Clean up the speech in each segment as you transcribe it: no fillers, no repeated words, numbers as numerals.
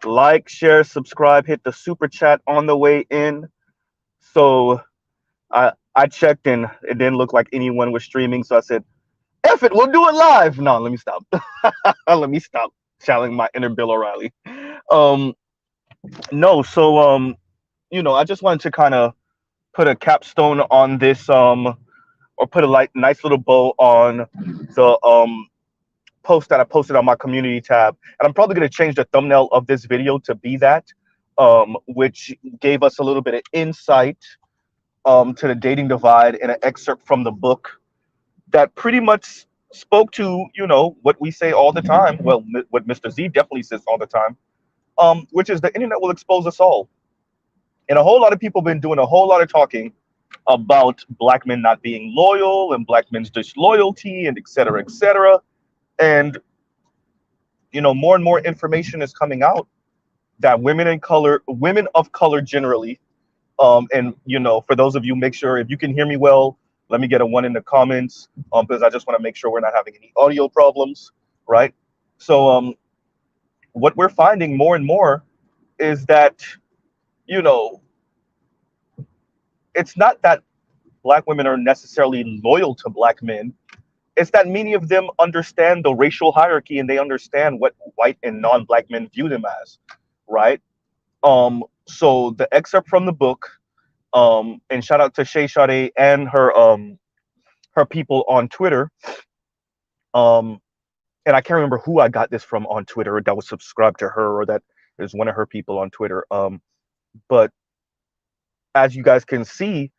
Like, share, subscribe, hit the super chat on the way in. So I checked and it didn't look like anyone was streaming, so I said, F it, we'll do it live. No, let me stop. Let me stop channeling my inner Bill O'Reilly. Um, no, so I just wanted to kind of put a capstone on this, or put a nice little bow on the post that I posted on my community tab. And I'm probably going to change the thumbnail of this video to be that, which gave us a little bit of insight to the dating divide and an excerpt from the book that pretty much spoke to, what we say all the time. Well, what Mr. Z definitely says all the time, which is the internet will expose us all. And a whole lot of people have been doing a whole lot of talking about black men not being loyal and black men's disloyalty and et cetera, et cetera. And, more and more information is coming out that women of color generally, and, for those of you, make sure if you can hear me well, let me get a 1 in the comments, because I just want to make sure we're not having any audio problems, right? So what we're finding more and more is that, it's not that black women are necessarily loyal to black men. It's that many of them understand the racial hierarchy and they understand what white and non-black men view them as, right? So the excerpt from the book, and shout out to Shay Sade and her people on Twitter. And I can't remember who I got this from on Twitter that was subscribed to her or that is one of her people on Twitter. But as you guys can see,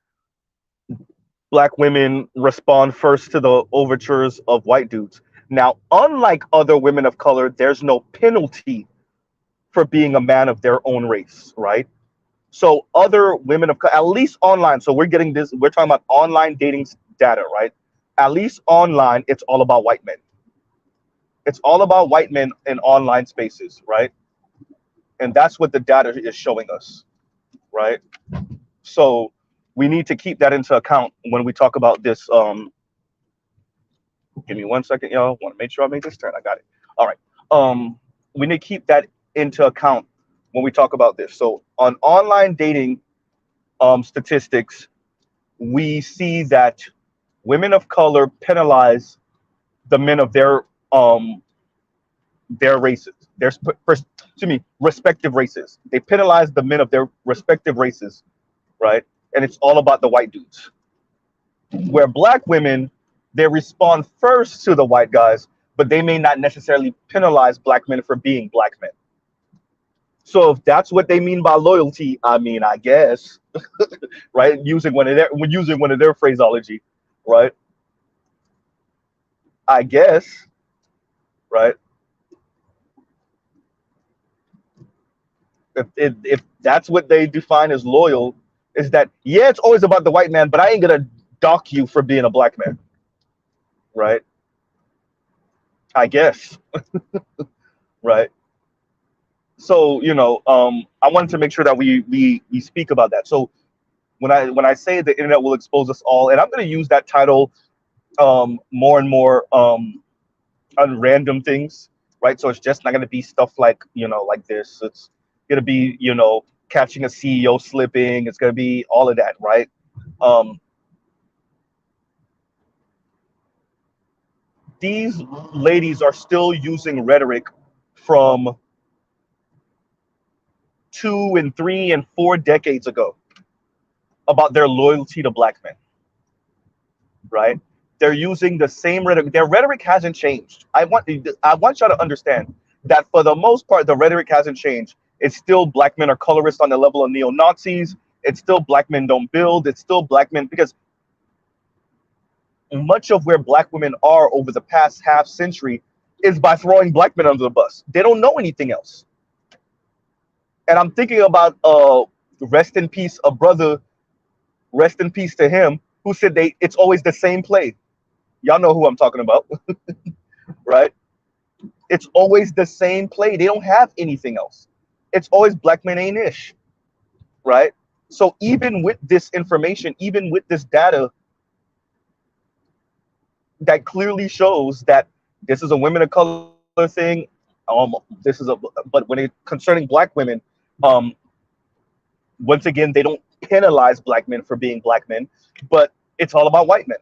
black women respond first to the overtures of white dudes. Now, unlike other women of color, there's no penalty for being a man of their own race, right? So other women of color, at least online, so we're talking about online dating data, right? At least online, it's all about white men. It's all about white men in online spaces, right? And that's what the data is showing us, right? So we need to keep that into account when we talk about this. Give me 1 second, y'all. Want to make sure I make this turn. I got it. All right. We need to keep that into account when we talk about this. So on online dating statistics, we see that women of color penalize the men of their races, respective races. They penalize the men of their respective races, right? And it's all about the white dudes. Where black women, they respond first to the white guys, but they may not necessarily penalize black men for being black men. So if that's what they mean by loyalty, I mean, I guess, right? Using one of their phraseology, right? I guess, right? If that's what they define as loyal, is that, yeah, it's always about the white man, but I ain't gonna dock you for being a black man, right? I guess, right? So I wanted to make sure that we speak about that. So when I say the internet will expose us all, and I'm going to use that title more and more on random things, right? So it's just not going to be stuff like like this. It's going to be catching a CEO slipping. It's going to be all of that, right? These ladies are still using rhetoric from 2 and 3 and 4 decades ago about their loyalty to black men, right? They're using the same rhetoric. Their rhetoric hasn't changed. I want y'all to understand that for the most part, the rhetoric hasn't changed. It's still black men are colorist on the level of neo-Nazis. It's still black men don't build. It's still black men, because much of where black women are over the past half century is by throwing black men under the bus. They don't know anything else. And I'm thinking about rest in peace, a brother, rest in peace to him, who said it's always the same play. Y'all know who I'm talking about, right? It's always the same play. They don't have anything else. It's always black men ain't ish, right? So even with this information, even with this data that clearly shows that this is a women of color thing, um this is a but when it concerning black women, um once again they don't penalize black men for being black men, but it's all about white men,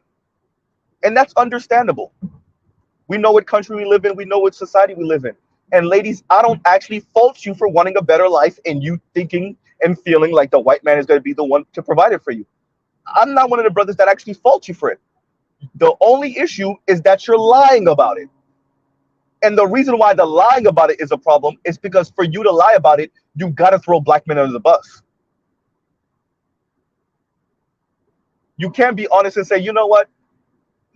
and that's understandable. We know what country we live in, we know what society we live in. And ladies, I don't actually fault you for wanting a better life and you thinking and feeling like the white man is going to be the one to provide it for you. I'm not one of the brothers that actually fault you for it. The only issue is that you're lying about it. And the reason why the lying about it is a problem is because for you to lie about it, you got to throw black men under the bus. You can't be honest and say, you know what?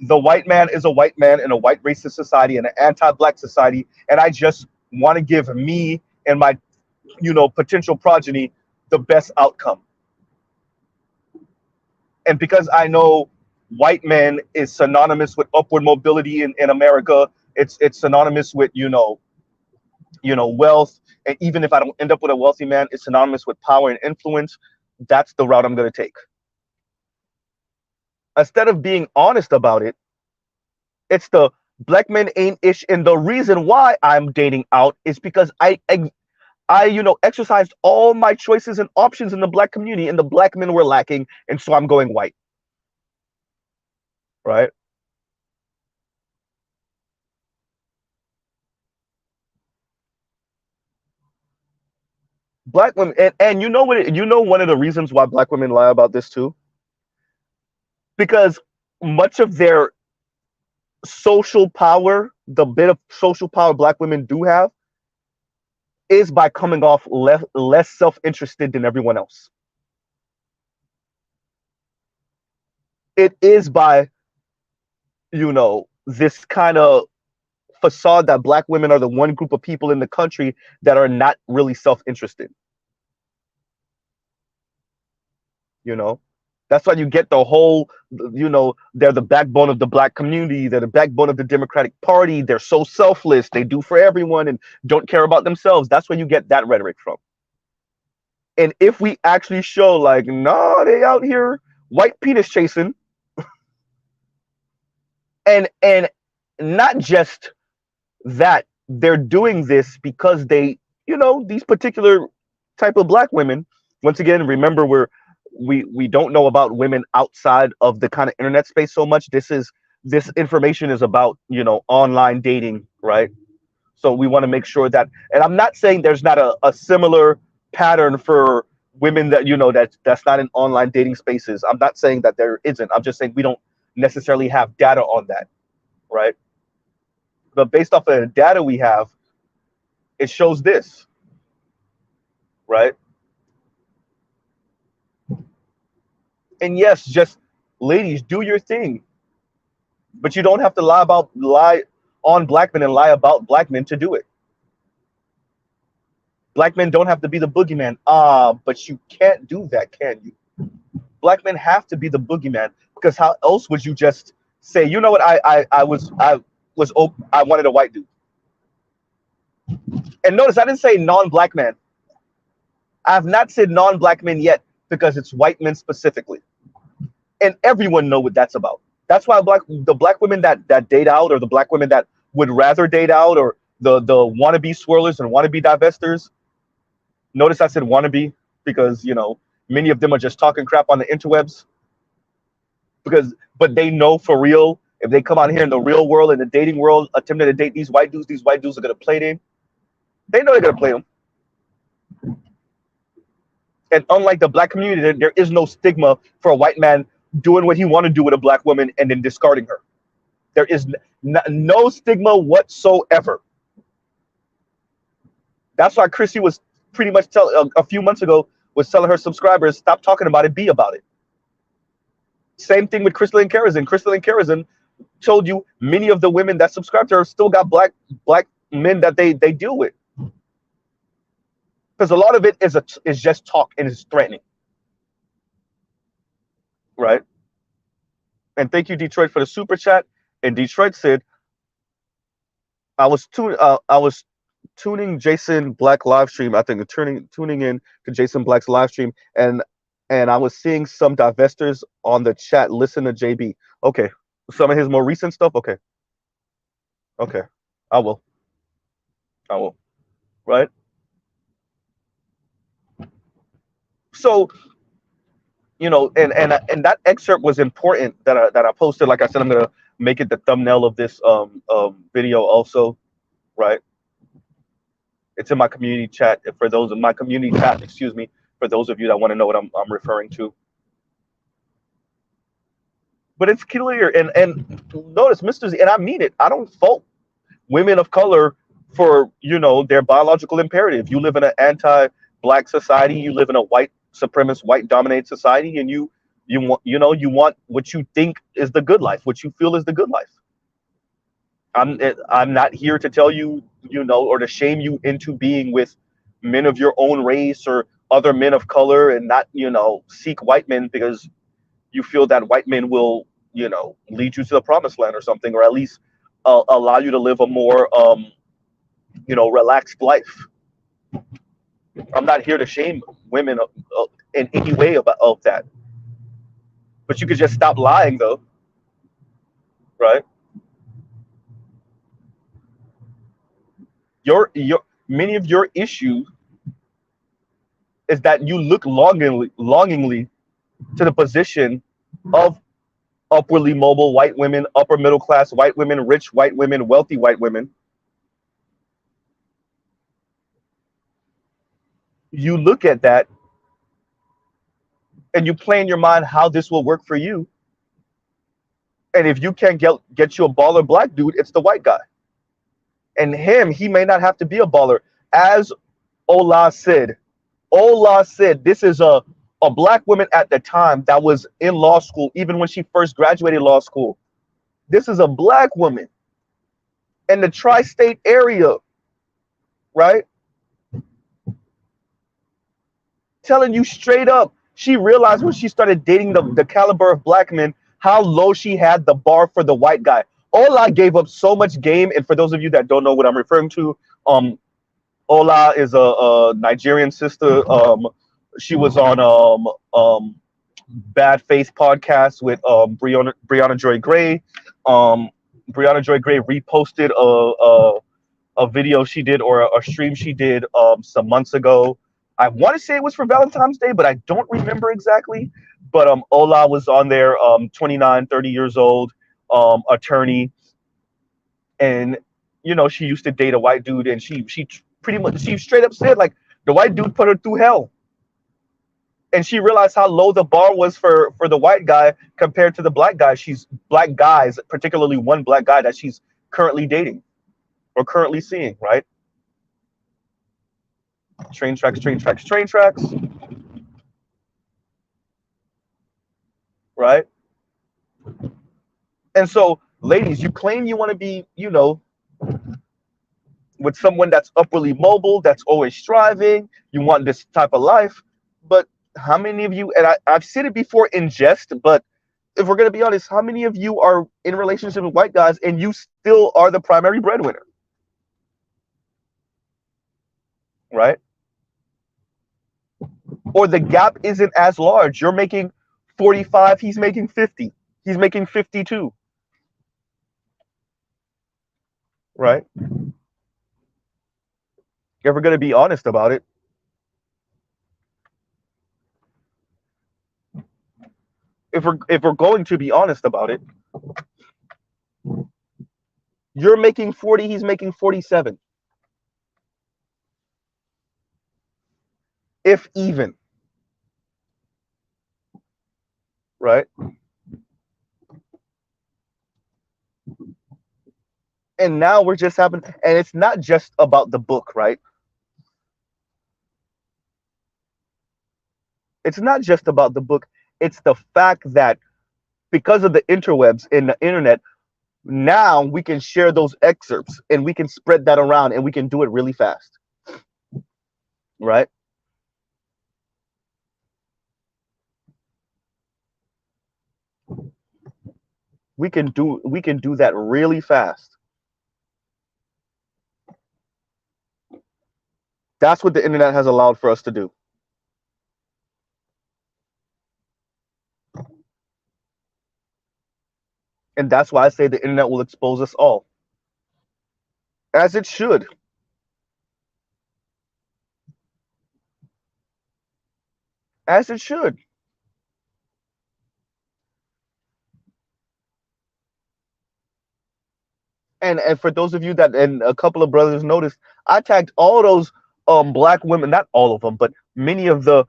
The white man is a white man in a white racist society and an anti-black society, and I just want to give me and my, potential progeny the best outcome. And because I know white men is synonymous with upward mobility in America, it's synonymous with wealth, and even if I don't end up with a wealthy man, it's synonymous with power and influence. That's the route I'm going to take. Instead of being honest about it, it's the black men ain't ish, and the reason why I'm dating out is because I exercised all my choices and options in the black community, and the black men were lacking, and so I'm going white. Right? Black women, and you know what? One of the reasons why black women lie about this too, because much of their social power, the bit of social power black women do have, is by coming off less self-interested than everyone else. It is by, this kind of facade that black women are the one group of people in the country that are not really self-interested. That's why you get the whole, they're the backbone of the black community, they're the backbone of the Democratic Party, they're so selfless, they do for everyone and don't care about themselves. That's where you get that rhetoric from. And if we actually show like, nah, they out here white penis chasing, and not just that, they're doing this because they, these particular type of black women, once again, remember we don't know about women outside of the kind of internet space so much. This information is about, online dating, right? So we want to make sure that, and I'm not saying there's not a similar pattern for women that, that's not in online dating spaces. I'm not saying that there isn't. I'm just saying we don't necessarily have data on that, right? But based off of the data we have, it shows this, right? And yes, just ladies, do your thing, but you don't have to lie on black men and lie about black men to do it. Black men don't have to be the boogeyman. But you can't do that, can you? Black men have to be the boogeyman, because how else would you just say, you know what, I wanted a white dude. And notice I didn't say non-black man. I have not said non-black men yet, because it's white men specifically. And everyone know what that's about. That's why the black women that date out, or the black women that would rather date out, or the wannabe swirlers and wannabe divestors. Notice I said wannabe, because many of them are just talking crap on the interwebs. But they know for real, if they come out here in the real world, in the dating world, attempting to date these white dudes are gonna play them. They know they're gonna play them. And unlike the black community, there is no stigma for a white man doing what he want to do with a black woman and then discarding her. There is no stigma whatsoever. That's why Chrissy was pretty much a few months ago was telling her subscribers, stop talking about it, be about it. Same thing with Crystal and Karazin. Crystal and Karazin told you many of the women that subscribe to her still got black men that they deal with. Because a lot of it is just talk and is threatening. Right? And thank you, Detroit, for the super chat. And Detroit said, I was tuning Jason Black live stream. I think tuning in to Jason Black's live stream, and I was seeing some divestors on the chat. Listen to JB. Okay, some of his more recent stuff. Okay, I will. Oh, right. So and that excerpt was important that I posted. Like I said, I'm gonna make it the thumbnail of this video also, right? It's in my community chat. For those in my community chat, excuse me, for those of you that want to know what I'm referring to. But it's clear, and notice, Mr. Z, and I mean it. I don't fault women of color for their biological imperative. You live in an anti-black society. You live in a white supremacist, white dominated society, and you want what you think is the good life, what you feel is the good life. I'm not here to tell you, or to shame you into being with men of your own race or other men of color, and not seek white men because you feel that white men will lead you to the promised land or something, or at least allow you to live a more relaxed life. I'm not here to shame women in any way about of that. But you could just stop lying, though, right? Your many of your issue is that you look longingly to the position of upwardly mobile white women, upper middle class white women, rich white women, wealthy white women. You look at that and you play in your mind how this will work for you. And if you can't get you a baller black dude, it's the white guy. And he may not have to be a baller. As Ola said, this is a black woman at the time that was in law school, even when she first graduated law school. This is a black woman in the tri-state area, right? Telling you straight up, she realized when she started dating the caliber of black men, how low she had the bar for the white guy. Ola gave up so much game. And for those of you that don't know what I'm referring to, Ola is a Nigerian sister. She was on Bad Face podcast with Brianna Joy Gray. Brianna Joy Gray reposted a video she did, or a stream she did some months ago. I want to say it was for Valentine's Day, but I don't remember exactly. But Ola was on there, 29, 30 years old, attorney, and she used to date a white dude, and she pretty much, she straight up said, like, the white dude put her through hell, and she realized how low the bar was for the white guy compared to the black guys, particularly one black guy that she's currently dating or currently seeing, right? Train tracks, right? And so, ladies, you claim you want to be, with someone that's upwardly mobile, that's always striving. You want this type of life. But how many of you, and I've said it before in jest, but if we're going to be honest, how many of you are in relationship with white guys and you still are the primary breadwinner? Right? Or the gap isn't as large. You're making 45, he's making 50. He's making 52. Right? If we're going to be honest about it, if we're going to be honest about it, you're making 40, he's making 47. If even. Right? And now we're just having, and it's not just about the book, right? It's not just about the book. It's the fact that because of the interwebs and the internet, now we can share those excerpts and we can spread that around, and we can do it really fast, right? We can do that really fast. That's what the internet has allowed for us to do. And that's why I say the internet will expose us all, as it should. as it should. And for those of you that, and a couple of brothers noticed, I tagged all those black women, not all of them, but many of the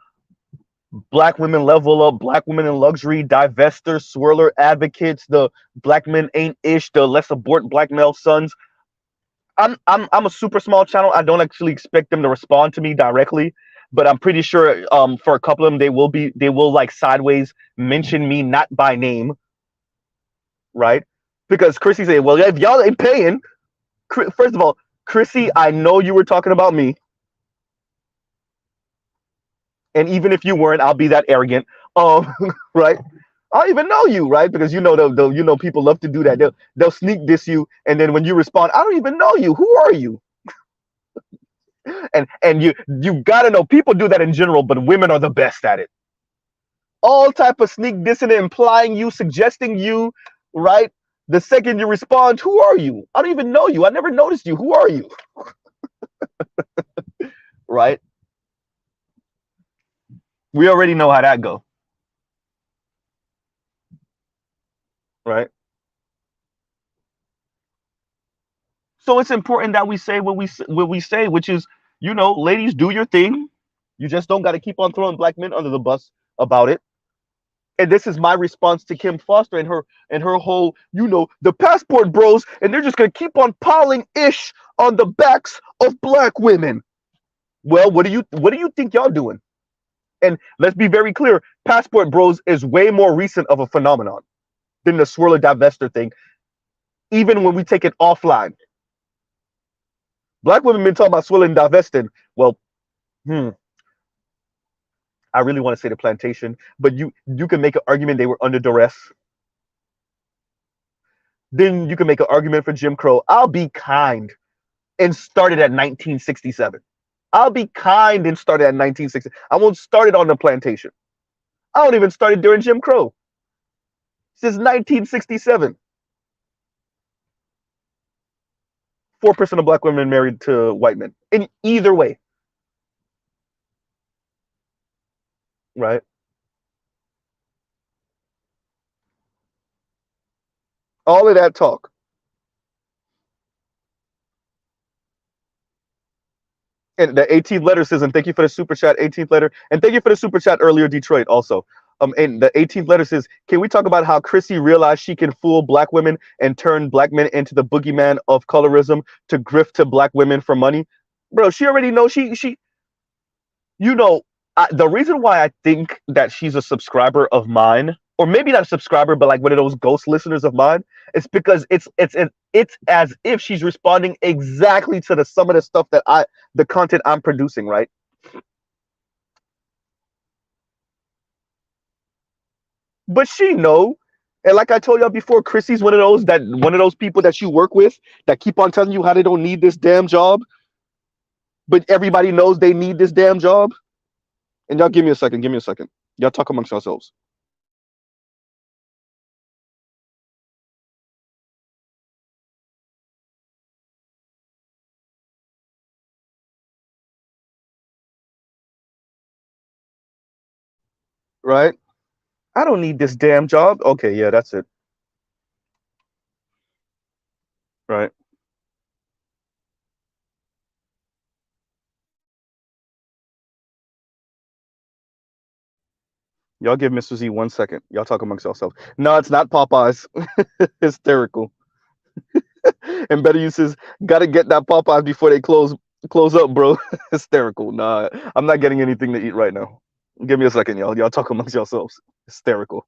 black women level up, black women in luxury, divestors, swirler advocates, the black men ain't ish, the let's abort black male sons. I'm a super small channel. I don't actually expect them to respond to me directly, but I'm pretty sure for a couple of them they will like sideways mention me not by name, right? Because Chrissy said, well, if y'all ain't paying, first of all, Chrissy, I know you were talking about me, and even if you weren't, I'll be that arrogant. Right? I don't even know you, right? Because you know you know people love to do that. They'll sneak diss you, and then when you respond, I don't even know you. Who are you? And you gotta know people do that in general, but women are the best at it. All type of sneak dissing, implying you, suggesting you, right? The second you respond, who are you? I don't even know you. I never noticed you. Who are you? Right? We already know how that go, right? So it's important that we say what we say, which is, you know, ladies, do your thing. You just don't got to keep on throwing black men under the bus about it. And this is my response to Kim Foster and her whole, you know, the passport bros, and they're just gonna keep on piling ish on the backs of black women. Well, what do you think y'all doing? And let's be very clear, passport bros is way more recent of a phenomenon than the swirler divester thing. Even when we take it offline, black women been talking about swirling divesting. Well, hmm, I really want to say the plantation, but you can make an argument they were under duress. Then you can make an argument for Jim Crow. I'll be kind and started at 1967. I'll be kind and started at 1960. I won't start it on the plantation. I don't even start it during Jim Crow. Since 1967, 4% of black women married to white men. In either way, right? All of that talk. And the 18th letter says, and thank you for the super chat, 18th letter, and thank you for the super chat earlier, Detroit, also. And the 18th letter says, can we talk about how Chrissy realized she can fool black women and turn black men into the boogeyman of colorism to grift to black women for money? Bro, she already knows you know, the reason why I think that she's a subscriber of mine, or maybe not a subscriber, but like one of those ghost listeners of mine, it's because it's as if she's responding exactly to some of the stuff that the content I'm producing, right? But she know, and like I told y'all before, Chrissy's one of those people that you work with that keep on telling you how they don't need this damn job, but everybody knows they need this damn job. And y'all give me a second, give me a second. Y'all talk amongst yourselves. Right? I don't need this damn job. Okay, yeah, that's it. Right. Y'all give Mr. Z 1 second. Y'all talk amongst yourselves. No, it's not Popeyes. Hysterical. And better uses gotta get that Popeyes before they close up, bro. Hysterical. Nah, I'm not getting anything to eat right now. Give me a second, y'all. Y'all talk amongst yourselves. Hysterical.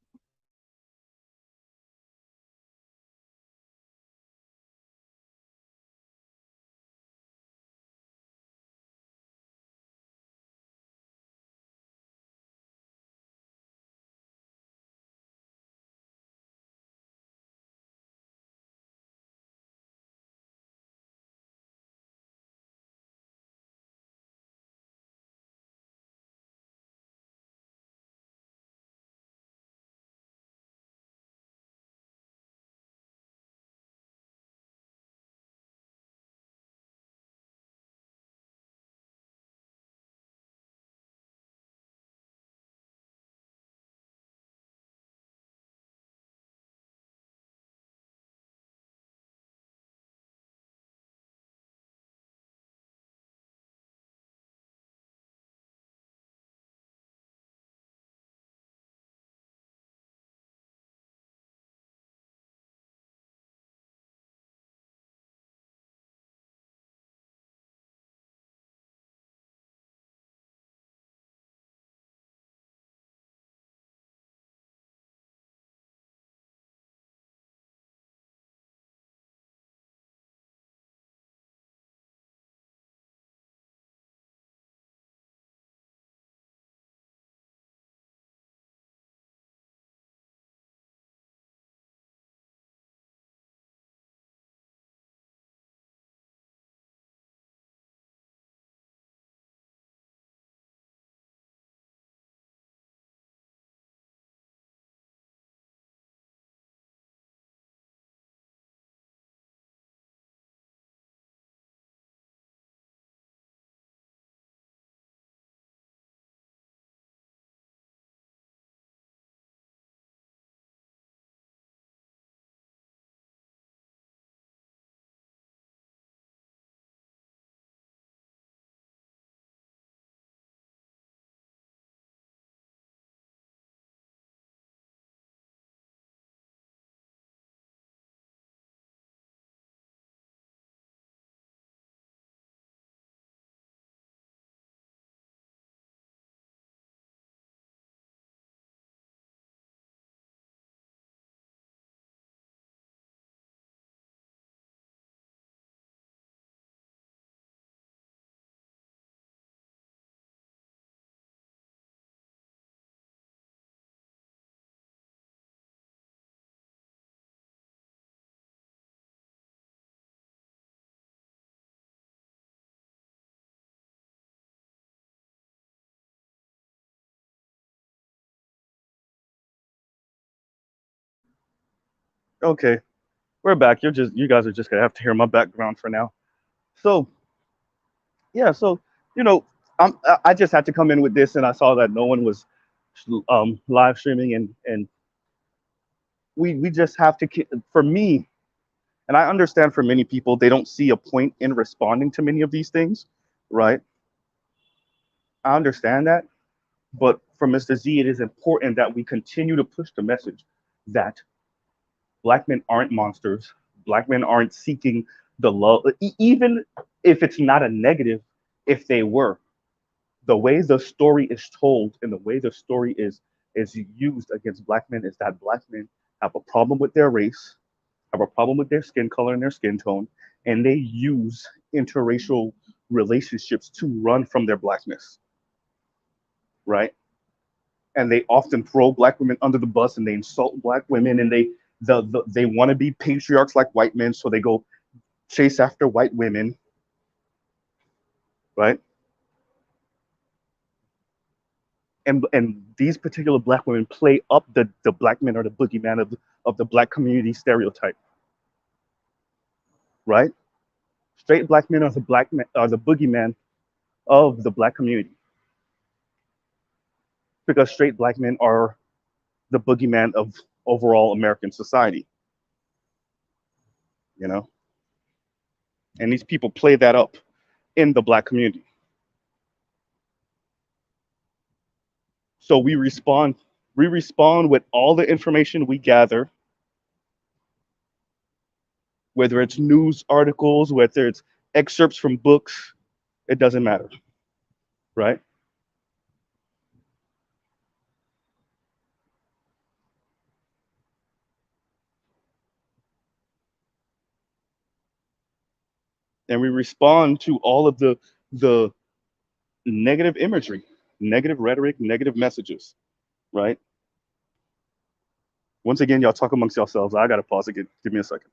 Okay, we're back. You guys are just gonna have to hear my background for now. So yeah, so you know, I just had to come in with this, and I saw that no one was live streaming, and we just have to for me, and I understand for many people they don't see a point in responding to many of these things, right? I understand that, but for Mr. Z, it is important that we continue to push the message that black men aren't monsters. Black men aren't seeking the love, even if it's not a negative. If they were, the way the story is told and the way the story is used against black men is that black men have a problem with their race, have a problem with their skin color and their skin tone, and they use interracial relationships to run from their blackness, right? And they often throw black women under the bus and they insult black women and they want to be patriarchs like white men, so they go chase after white women, right? And these particular black women play up the black men or the boogeyman of the black community stereotype, right? Straight black men are the black men, are the boogeyman of the black community because straight black men are the boogeyman of overall American society, you know. And these people play that up in the black community. So we respond with all the information we gather, whether it's news articles, whether it's excerpts from books, it doesn't matter, right? And we respond to all of the negative imagery, negative rhetoric, negative messages, right? Once again, y'all talk amongst yourselves. I gotta pause again. Give me a second.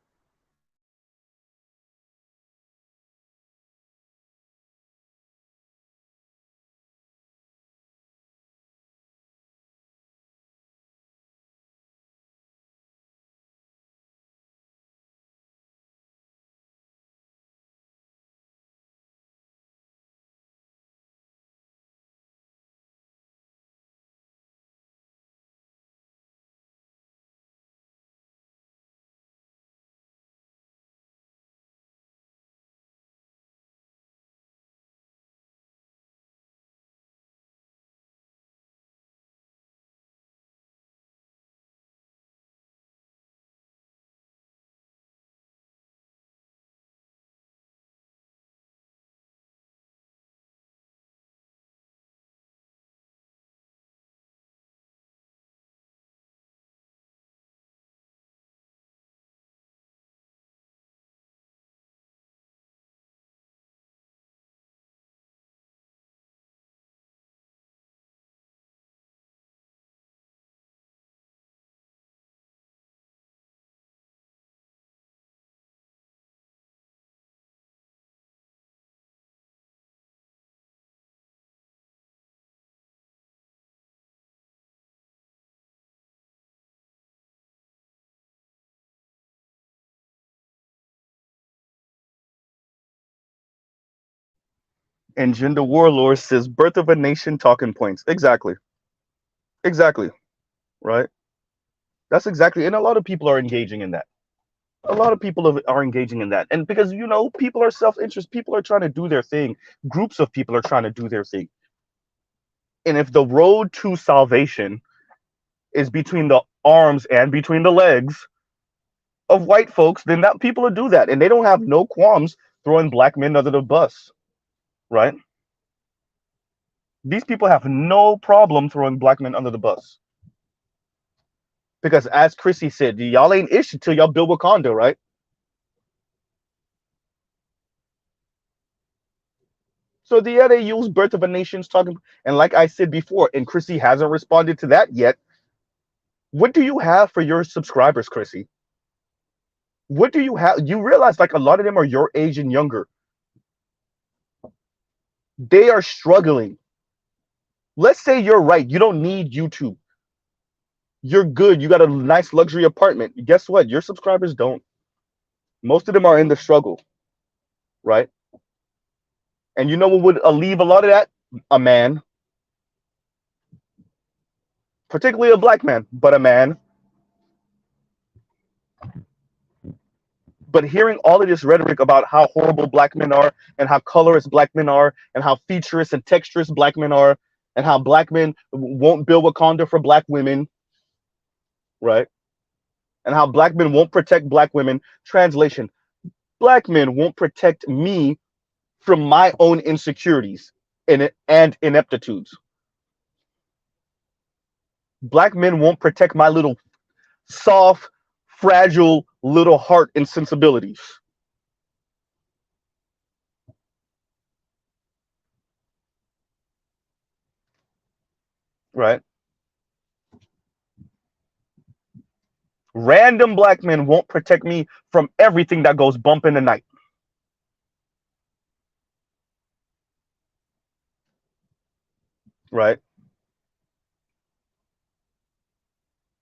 And Gender Warlord says, "Birth of a Nation talking points." Exactly, exactly, right? That's exactly, and a lot of people are engaging in that. A lot of people are engaging in that, and because people are self-interest, people are trying to do their thing. Groups of people are trying to do their thing, and if the road to salvation is between the arms and between the legs of white folks, then that people will do that, and they don't have no qualms throwing black men under the bus, right? These people have no problem throwing black men under the bus because, as Chrissy said, y'all ain't issue till y'all build Wakanda, right? So they use "Birth of a Nation's" talking, and like I said before, and Chrissy hasn't responded to that yet. What do you have for your subscribers, Chrissy? What do you have? You realize like a lot of them are your age and younger. They are struggling. Let's say you're right. You don't need YouTube. You're good. You got a nice luxury apartment. Guess what? Your subscribers don't. Most of them are in the struggle, right? And you know what would alleviate a lot of that? A man, particularly a black man, but a man. But hearing all of this rhetoric about how horrible black men are, and how colorist black men are, and how featurist and texturist black men are, and how black men won't build Wakanda for black women, right? And how black men won't protect black women. Translation: black men won't protect me from my own insecurities and ineptitudes. Black men won't protect my little soft, fragile little heart and sensibilities. Right? Random black men won't protect me from everything that goes bump in the night. Right?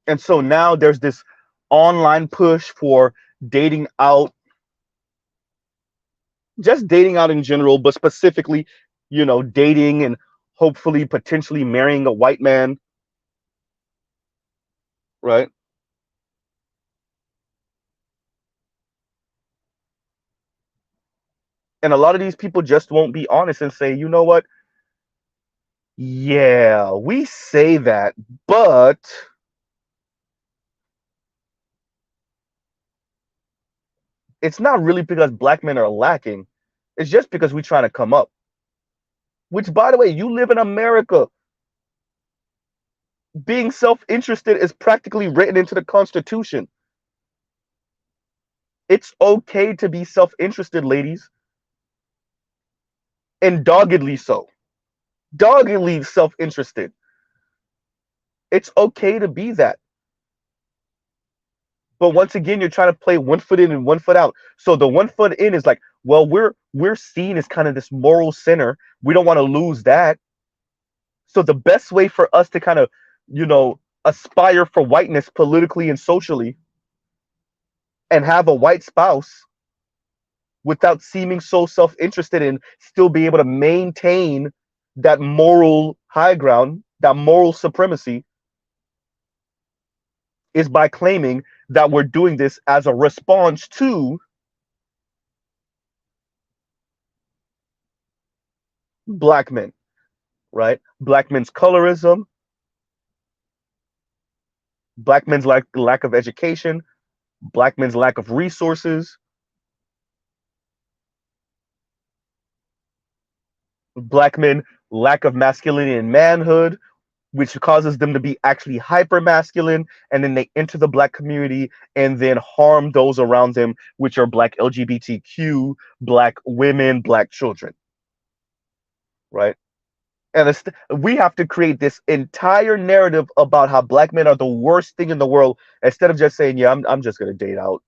And so now there's this online push for dating out, just dating out in general, but specifically, dating and hopefully potentially marrying a white man. Right? And a lot of these people just won't be honest and say, you know what? Yeah, we say that, but it's not really because black men are lacking. It's just because we're trying to come up. Which, by the way, you live in America. Being self-interested is practically written into the Constitution. It's okay to be self-interested, ladies. And doggedly so. Doggedly self-interested. It's okay to be that. But once again, you're trying to play 1 foot in and 1 foot out. So the 1 foot in is like, well, we're seen as kind of this moral center. We don't want to lose that. So the best way for us to kind of, aspire for whiteness politically and socially and have a white spouse without seeming so self-interested and still be able to maintain that moral high ground, that moral supremacy, is by claiming that we're doing this as a response to black men, right? Black men's colorism, black men's lack of education, black men's lack of resources, black men lack of masculinity and manhood, which causes them to be actually hyper masculine, and then they enter the black community and then harm those around them, which are black LGBTQ, black women, black children, right? And we have to create this entire narrative about how black men are the worst thing in the world, instead of just saying, yeah, I'm just going to date out.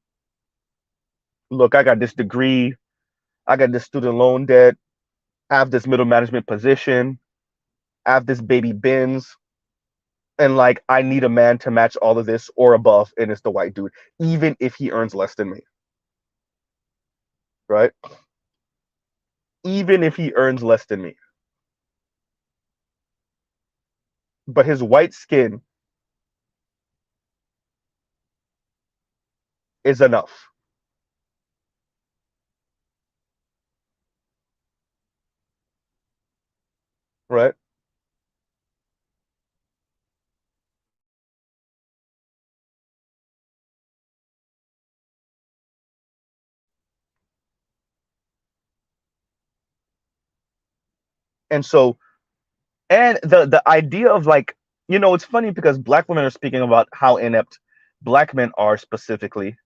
Look, I got this degree, I got this student loan debt, I have this middle management position, I have this baby Benz, and like I need a man to match all of this or above, and it's the white dude, even if he earns less than me. Right? Even if he earns less than me. But his white skin is enough. Right? And so, and the idea of like, it's funny because black women are speaking about how inept black men are specifically,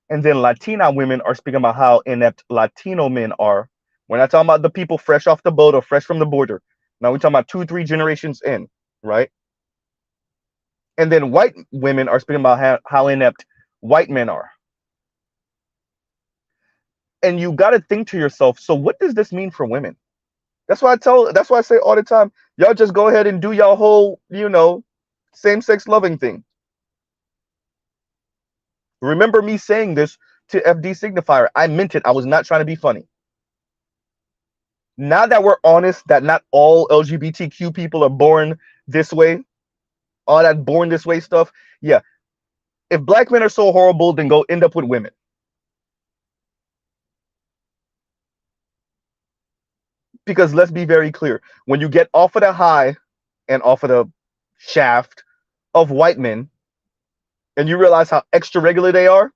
and then Latina women are speaking about how inept Latino men are. We're not talking about the people fresh off the boat or fresh from the border. Now we're talking about 2, 3 generations in, right? And then white women are speaking about how inept white men are. And you got to think to yourself, so what does this mean for women? That's why I say all the time, y'all just go ahead and do y'all whole, same sex loving thing. Remember me saying this to FD Signifier. I meant it. I was not trying to be funny. Now that we're honest that not all LGBTQ people are born this way, all that born this way stuff, yeah. If black men are so horrible, then go end up with women. Because let's be very clear, when you get off of the high and off of the shaft of white men, and you realize how extra regular they are,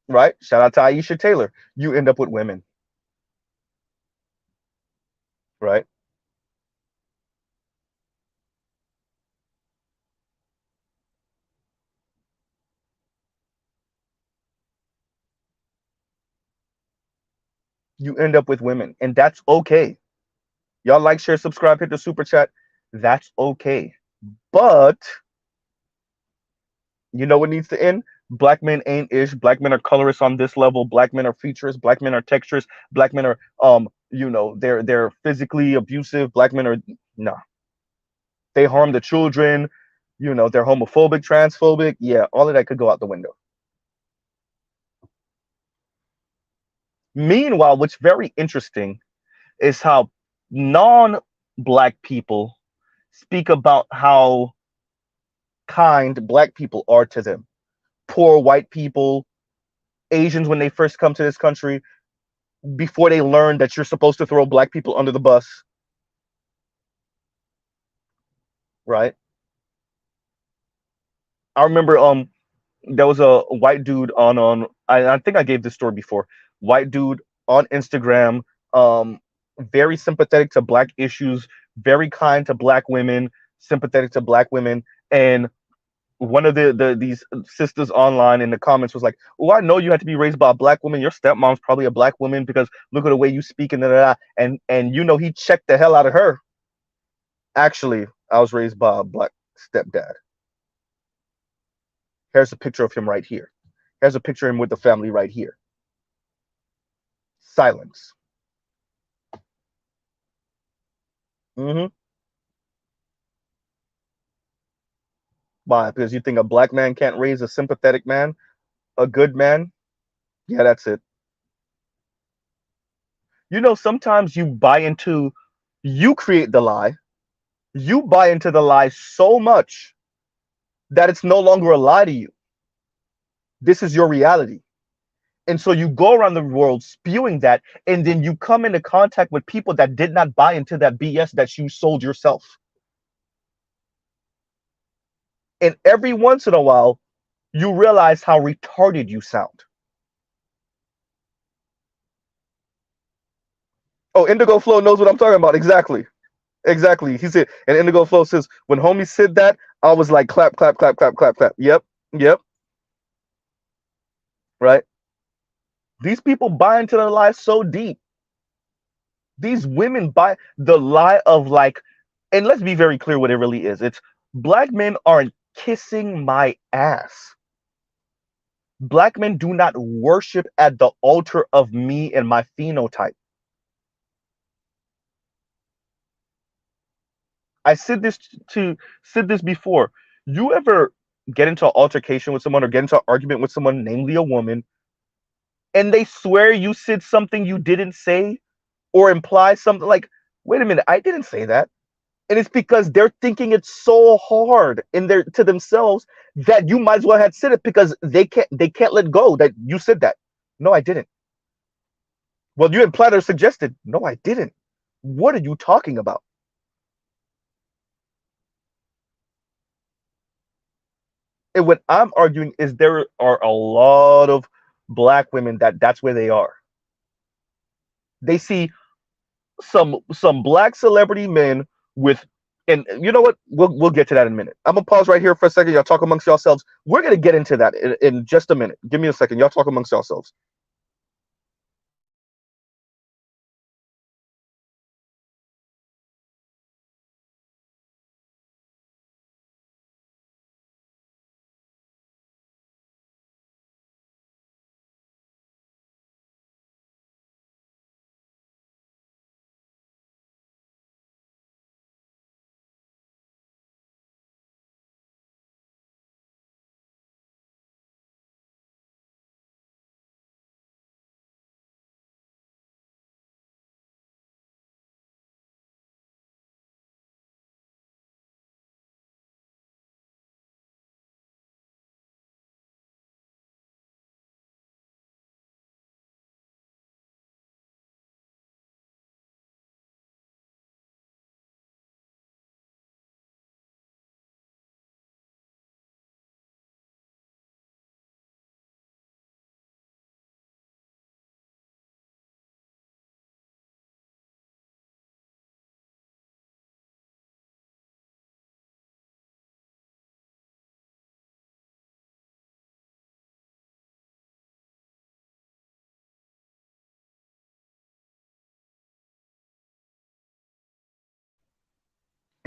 right? Shout out to Aisha Taylor. You end up with women, right? You end up with women, and that's okay. Y'all like, share, subscribe, hit the super chat. That's okay. But you know what needs to end? Black men ain't ish. Black men are colorist on this level. Black men are features. Black men are textures. Black men are they're physically abusive. Black men are nah. They harm the children. They're homophobic, transphobic. Yeah, all of that could go out the window. Meanwhile, what's very interesting is how non-black people speak about how kind black people are to them. Poor white people, Asians when they first come to this country, before they learn that you're supposed to throw black people under the bus, right? I remember there was a white dude on I think I gave this story before. White dude on Instagram, very sympathetic to black issues, very kind to black women, sympathetic to black women, and one of these sisters online in the comments was like, "Oh, I know you had to be raised by a black woman. Your stepmom's probably a black woman because look at the way you speak and da, da, da." And he checked the hell out of her. Actually, I was raised by a black stepdad. Here's a picture of him right here. Here's a picture of him with the family right here. Silence. Mm-hmm. Why? Because you think a black man can't raise a sympathetic man, a good man? Yeah, that's it. Sometimes you create the lie. You buy into the lie so much that it's no longer a lie to you. This is your reality. And so you go around the world spewing that, and then you come into contact with people that did not buy into that BS that you sold yourself. And every once in a while, you realize how retarded you sound. Oh, Indigo Flow knows what I'm talking about. Exactly. Exactly. He said, and Indigo Flow says, when homie said that, I was like, clap, clap, clap, clap, clap, clap. Yep. Yep. Right. These people buy into the lie so deep. These women buy the lie of like, and let's be very clear what it really is. It's black men aren't kissing my ass. Black men do not worship at the altar of me and my phenotype. I said this before. You ever get into an altercation with someone or get into an argument with someone, namely a woman, and they swear you said something you didn't say or imply something like, wait a minute, I didn't say that. And it's because they're thinking it's so hard in their to themselves that you might as well have said it because they can't let go that you said that. No, I didn't. Well, you implied or suggested. No, I didn't. What are you talking about? And what I'm arguing is there are a lot of black women that's where they are. They see some black celebrity men with, and you know what? We'll get to that in a minute. I'm gonna pause right here for a second. Y'all talk amongst yourselves. We're gonna get into that in just a minute. Give me a second. Y'all talk amongst yourselves.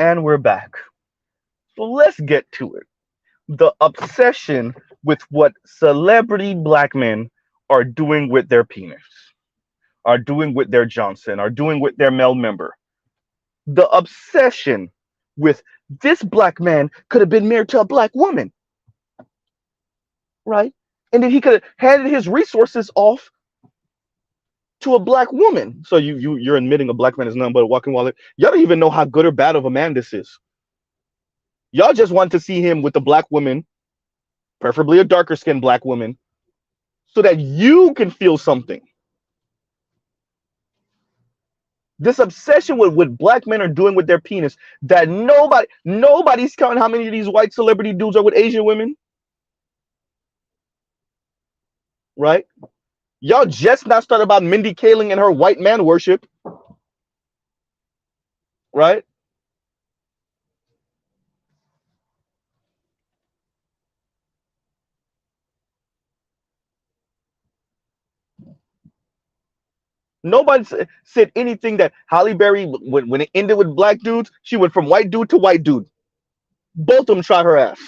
And we're back. So let's get to it. The obsession with what celebrity black men are doing with their penis, are doing with their Johnson, are doing with their male member. The obsession with this black man could have been married to a black woman, right? And then he could have handed his resources off to a black woman. So you're admitting a black man is nothing but a walking wallet. Y'all don't even know how good or bad of a man this is. Y'all just want to see him with a black woman, preferably a darker skinned black woman, so that you can feel something. This obsession with what black men are doing with their penis, that nobody's counting how many of these white celebrity dudes are with Asian women, right? Y'all just not started about Mindy Kaling and her white man worship, right? Nobody said anything that Halle Berry, when it ended with black dudes, she went from white dude to white dude. Both of them tried her ass.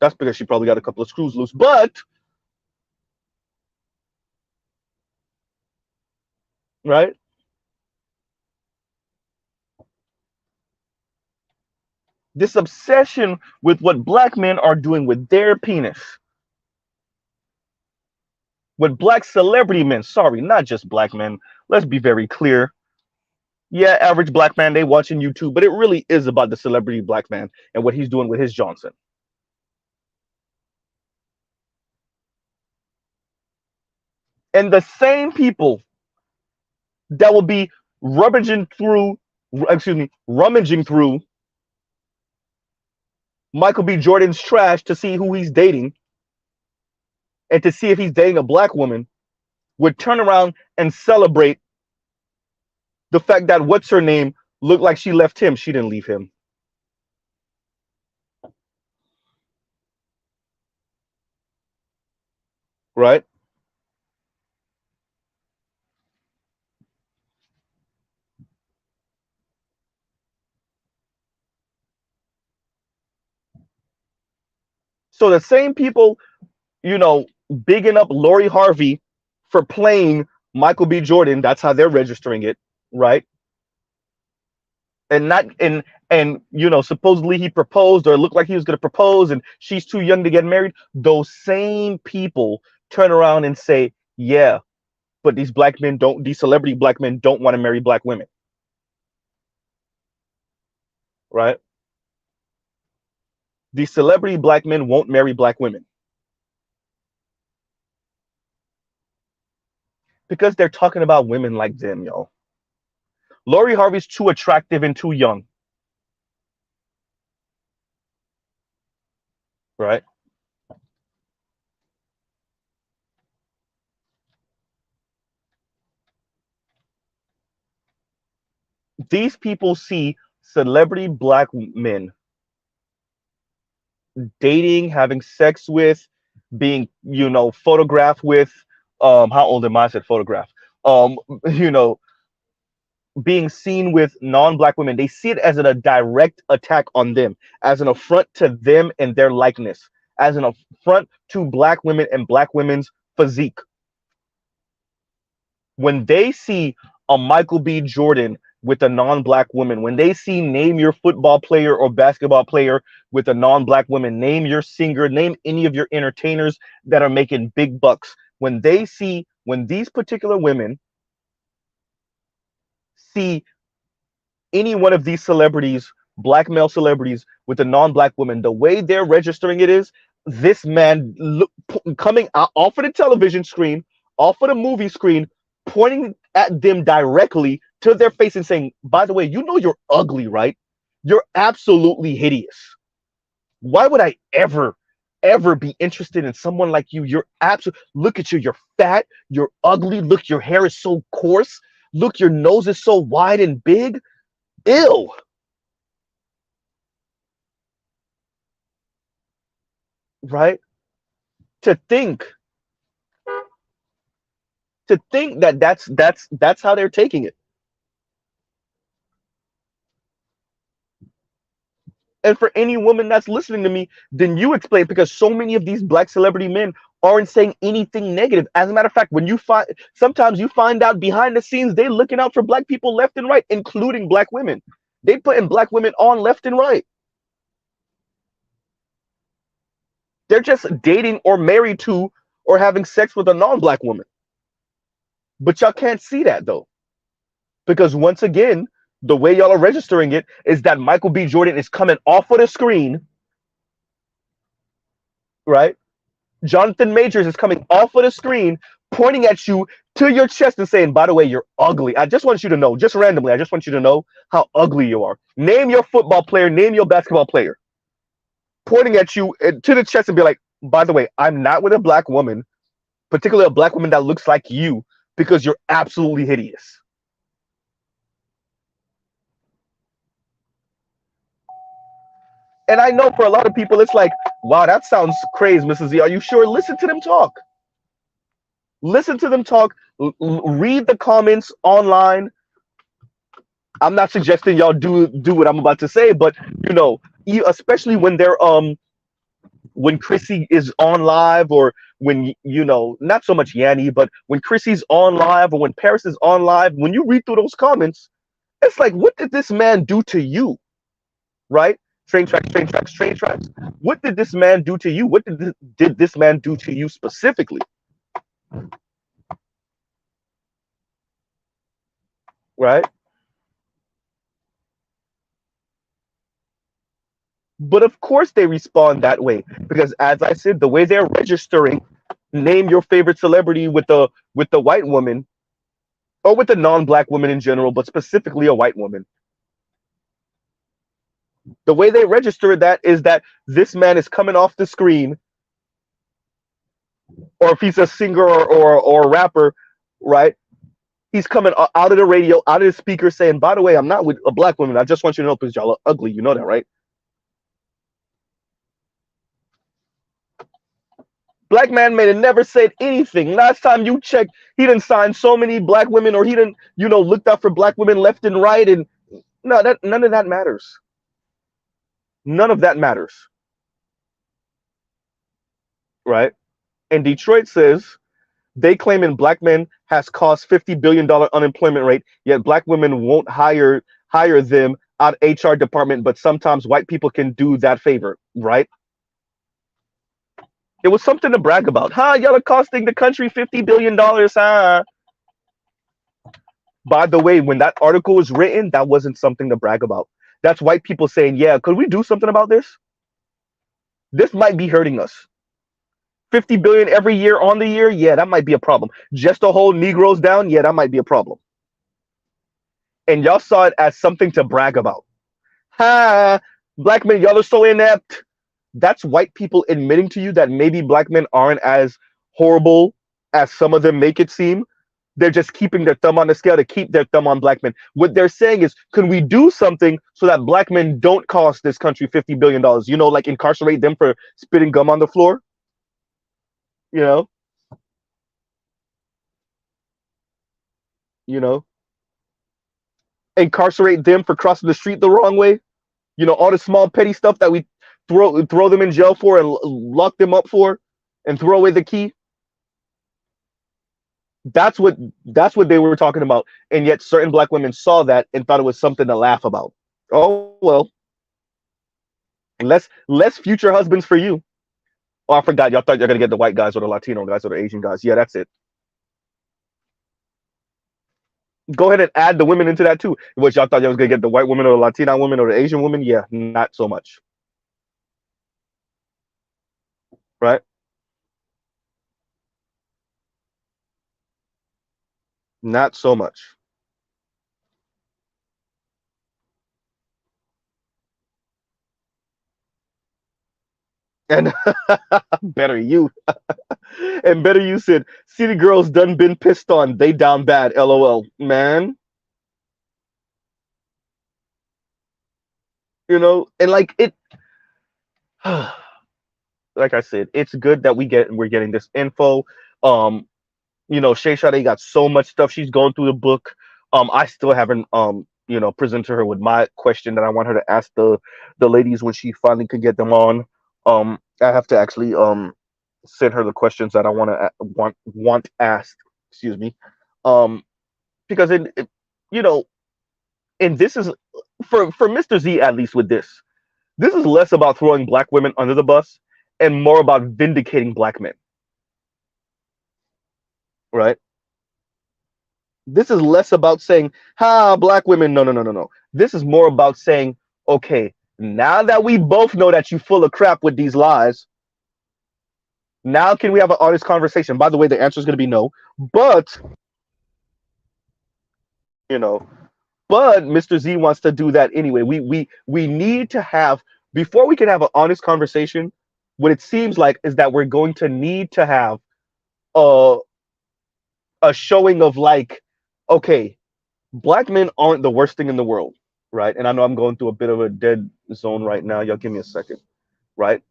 That's because she probably got a couple of screws loose. But, right? This obsession with what black men are doing with their penis. With black celebrity men. Sorry, not just black men. Let's be very clear. Yeah, average black man, they watching YouTube, but it really is about the celebrity black man and what he's doing with his Johnson. And the same people that will be rummaging through Michael B. Jordan's trash to see who he's dating and to see if he's dating a black woman would turn around and celebrate the fact that what's her name looked like she left him. She didn't leave him. Right? So the same people, bigging up Lori Harvey for playing Michael B. Jordan, that's how they're registering it, right? And not and supposedly he proposed or it looked like he was going to propose and she's too young to get married. Those same people turn around and say, yeah, but these celebrity black men don't want to marry black women, right? These celebrity black men won't marry black women because they're talking about women like them, yo. Lori Harvey's too attractive and too young, right? These people see celebrity black men dating, having sex with, being, photographed with. How old am I? Said photograph. Um, you know, being seen with non-black women. They see it as a direct attack on them, as an affront to them and their likeness, as an affront to black women and black women's physique. When they see a Michael B. Jordan with a non-black woman, when they see name your football player or basketball player with a non-black woman, name your singer, name any of your entertainers that are making big bucks. When these particular women see any one of these celebrities, black male celebrities with a non-black woman, the way they're registering it is this man coming out off of the television screen, off of the movie screen, pointing at them directly to their face and saying, by the way, you're ugly, right? You're absolutely hideous. Why would I ever be interested in someone like you? Look at you, you're fat, you're ugly, look, your hair is so coarse, look, your nose is so wide and big. Ew. Right? To think that that's how they're taking it. And for any woman that's listening to me, then you explain, because so many of these black celebrity men aren't saying anything negative. As a matter of fact, when you find, sometimes you find out behind the scenes, they're looking out for black people left and right, including black women. They putting black women on left and right. They're just dating or married to or having sex with a non-black woman. But y'all can't see that though. Because once again, the way y'all are registering it is that Michael B. Jordan is coming off of the screen, right? Jonathan Majors is coming off of the screen, pointing at you to your chest and saying, by the way, you're ugly. I just want you to know, just randomly, I just want you to know how ugly you are. Name your football player, name your basketball player. Pointing at you to the chest and be like, by the way, I'm not with a black woman, particularly a black woman that looks like you, because you're absolutely hideous. And I know for a lot of people, it's like, wow, that sounds crazy, Mrs. Z. Are you sure? Listen to them talk. Listen to them talk. Read the comments online. I'm not suggesting y'all do what I'm about to say, but you know, especially when they're when Chrissy is on live, or when, you know, not so much Yanni, but when Chrissy's on live or when Paris is on live, when you read through those comments, it's like, what did this man do to you? Right? Train tracks, train tracks, train tracks. What did this man do to you? What did this man do to you specifically? Right? But of course they respond that way, because as I said, the way they're registering, name your favorite celebrity with the white woman, or with the non-black woman in general, but specifically a white woman. The way they register that is that this man is coming off the screen, or if he's a singer or a rapper, right? He's coming out of the radio, out of the speaker, saying, by the way, I'm not with a black woman. I just want you to know, because y'all are ugly. You know that, right? Black man may have never said anything. Last time you checked, he didn't sign so many black women, or he didn't, you know, looked out for black women left and right. And no, that none of that matters. None of that matters. Right? And Detroit says they claiming black men has caused $50 billion unemployment rate, yet black women won't hire them out HR department, but sometimes white people can do that favor, right? It was something to brag about. Huh, y'all are costing the country $50 billion, huh? By the way, when that article was written, that wasn't something to brag about. That's white people saying, yeah, could we do something about this? This might be hurting us. 50 billion every year on the year, yeah, that might be a problem. Just to hold Negroes down, yeah, that might be a problem. And y'all saw it as something to brag about. Ha, black men, y'all are so inept. That's white people admitting to you that maybe black men aren't as horrible as some of them make it seem. They're just keeping their thumb on the scale to keep their thumb on black men. What they're saying is, can we do something so that black men don't cost this country $50 billion? You know, like incarcerate them for spitting gum on the floor. You know, you know, incarcerate them for crossing the street the wrong way. You know, all the small petty stuff that we throw them in jail for and lock them up for, and throw away the key. That's what they were talking about, and yet certain black women saw that and thought it was something to laugh about. Oh well, less future husbands for you. Oh, I forgot. Y'all thought you're gonna get the white guys or the Latino guys or the Asian guys. Yeah, that's it. Go ahead and add the women into that too. Which y'all thought you was gonna get the white woman or the Latina woman or the Asian woman. Yeah, not so much. Right? Not so much. And better you. And better you said, city girls done been pissed on. They down bad. LOL. Man. You know, and like it like I said, it's good that we're getting this info. You know, Shay Sade got so much stuff. She's going through the book. I still haven't present to her with my question that I want her to ask the ladies when she finally could get them on. I have to actually send her the questions that I want asked. Excuse me. Um, because you know, and this is for Mr. Z, at least with this is less about throwing black women under the bus and more about vindicating black men, right? This is less about saying, "Ha, black women." No, no, no, no, no. This is more about saying, "Okay, now that we both know that you full of crap with these lies, now can we have an honest conversation?" By the way, the answer is going to be no, but you know, but Mr. Z wants to do that anyway. We need to have before we can have an honest conversation. What it seems like is that we're going to need to have a a showing of like, okay, black men aren't the worst thing in the world, right? And I know I'm going through a bit of a dead zone right now. Y'all give me a second, right?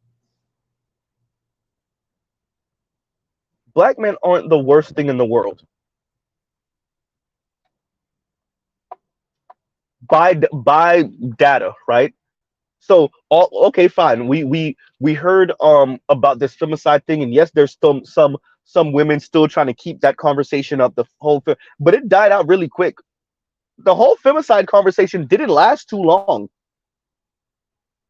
Black men aren't the worst thing in the world by data, right? So, okay, fine. We heard about this femicide thing, and yes, there's still some women still trying to keep that conversation up. The whole, but it died out really quick. The whole femicide conversation didn't last too long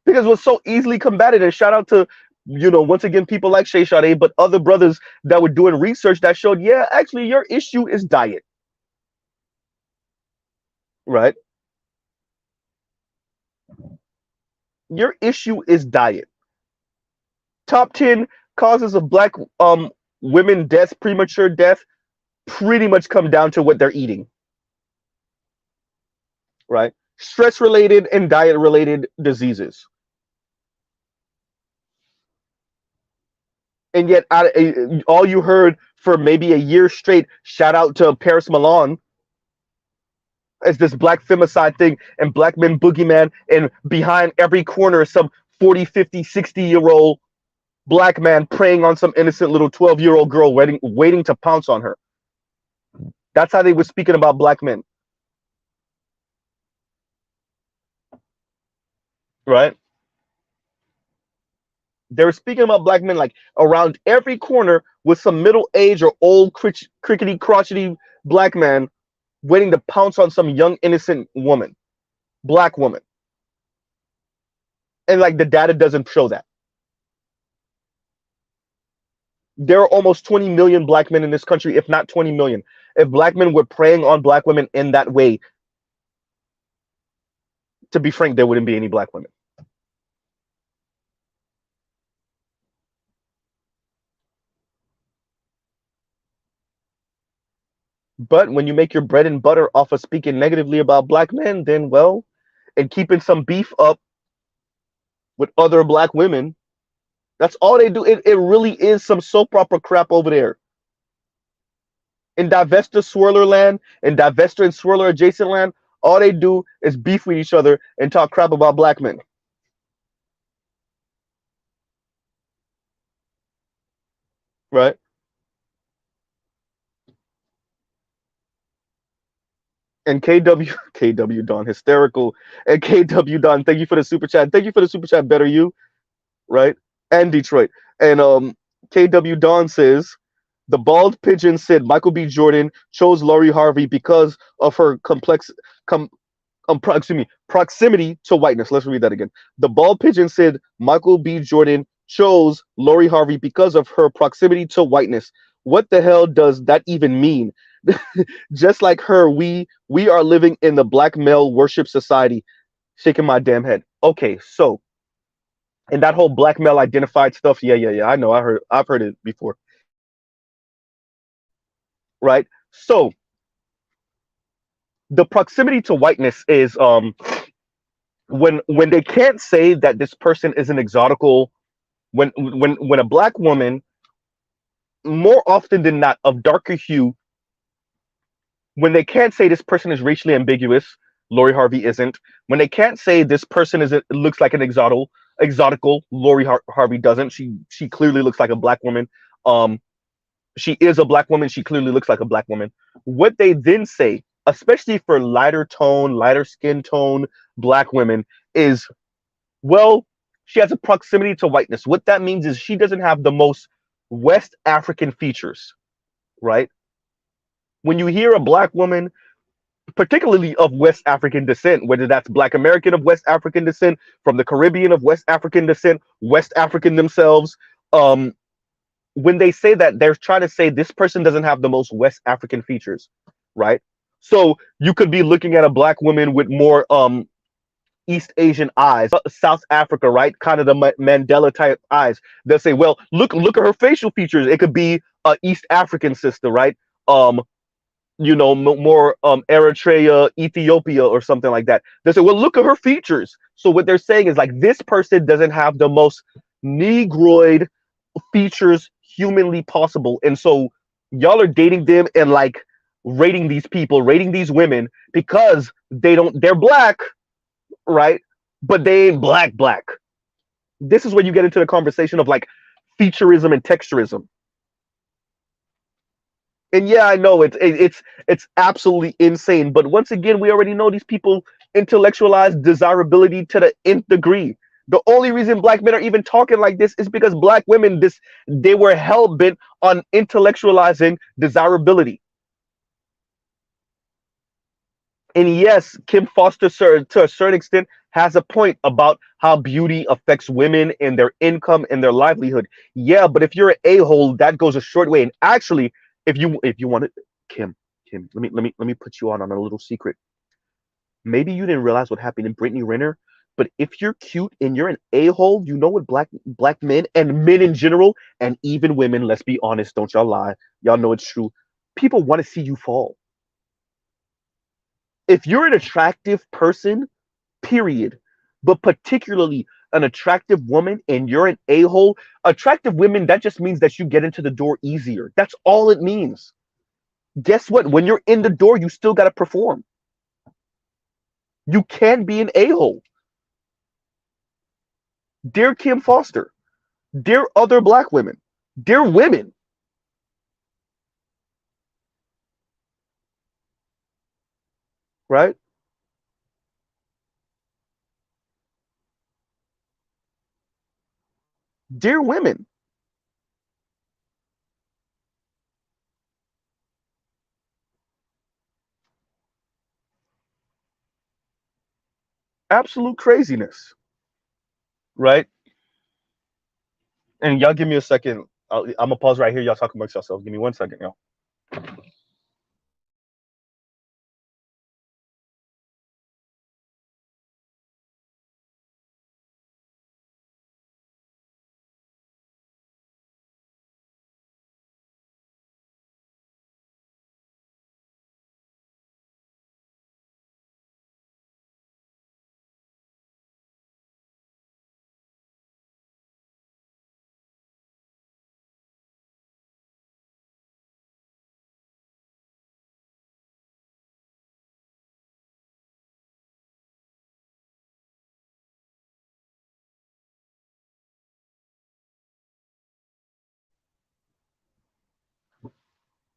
because it was so easily combated. And shout out to once again people like Shay Sade, but other brothers that were doing research that showed, yeah, actually your issue is diet, right? Your issue is diet. Top 10 causes of black women death, premature death, pretty much come down to what they're eating, right? Stress related and diet related diseases. And yet, all you heard for maybe a year straight, shout out to Paris Milan, is this black femicide thing and black men boogeyman, and behind every corner is some 40, 50, 60-year-old black man preying on some innocent little 12-year-old girl waiting to pounce on her. That's how they were speaking about black men. Right? They were speaking about black men like around every corner with some middle age or old crickety crotchety black man waiting to pounce on some young innocent woman, black woman. And like the data doesn't show that. There are almost 20 million black men in this country, if not 20 million. If black men were preying on black women in that way, to be frank, there wouldn't be any black women. But when you make your bread and butter off of speaking negatively about black men, then well, and keeping some beef up with other black women, that's all they do. It really is some soap opera crap over there. In Divester Swirler land, in Divester and Swirler adjacent land, all they do is beef with each other and talk crap about black men. Right? And KW Don hysterical. And KW Don, thank you for the super chat. Thank you for the super chat, better you, right? And Detroit. And KW Don says the bald pigeon said Michael B. Jordan chose Lori Harvey because of her proximity to whiteness. Let's read that again. The bald pigeon said Michael B. Jordan chose Lori Harvey because of her proximity to whiteness. What the hell does that even mean? Just like her, we are living in the black male worship society. Shaking my damn head. Okay, so and that whole black male identified stuff, yeah. I know, I've heard it before. Right? So the proximity to whiteness is when they can't say that this person is an exotical, when a black woman, more often than not, of darker hue, when they can't say this person is racially ambiguous, Lori Harvey isn't. When they can't say this person looks like an exotical, Lori Harvey doesn't. She clearly looks like a black woman. She is a black woman. She clearly looks like a black woman. What they then say especially for lighter tone, lighter skin tone black women, is, well, she has a proximity to whiteness. What that means is she doesn't have the most West African features, right? When you hear a black woman, particularly of West African descent, whether that's Black American of West African descent, from the Caribbean of West African descent, West African themselves, um, when they say that, they're trying to say this person doesn't have the most West African features, right? So you could be looking at a black woman with more East Asian eyes, South Africa, right? Kind of the Mandela type eyes. They'll say, well, look at her facial features. It could be a East African sister, right? More Eritrea, Ethiopia, or something like that. They say, well, look at her features. So what they're saying is like this person doesn't have the most negroid features humanly possible, and so y'all are dating them and like rating these people, rating these women because they're black, right? But they ain't black. This is where you get into the conversation of like featureism and texturism. And yeah, I know it's absolutely insane. But once again, we already know these people intellectualize desirability to the nth degree. The only reason black men are even talking like this is because black women they were hell bent on intellectualizing desirability. And yes, Kim Foster, sir, to a certain extent, has a point about how beauty affects women and their income and their livelihood. Yeah, but if you're an a-hole, that goes a short way. And actually, if you want to, Kim, let me put you on a little secret. Maybe you didn't realize what happened in Brittany Renner, but if you're cute and you're an a-hole, you know what black men and men in general, and even women, let's be honest, don't y'all lie, y'all know it's true. People want to see you fall. If you're an attractive person, period, but particularly an attractive woman and you're an a-hole, attractive women, that just means that you get into the door easier. That's all it means. Guess what? When you're in the door, you still got to perform. You can be an a-hole. Dear Kim Foster, dear other black women, dear women, right? Dear women, absolute craziness, right? And y'all give me a second. I'm gonna pause right here. Y'all talk amongst yourselves. Give me 1 second, y'all.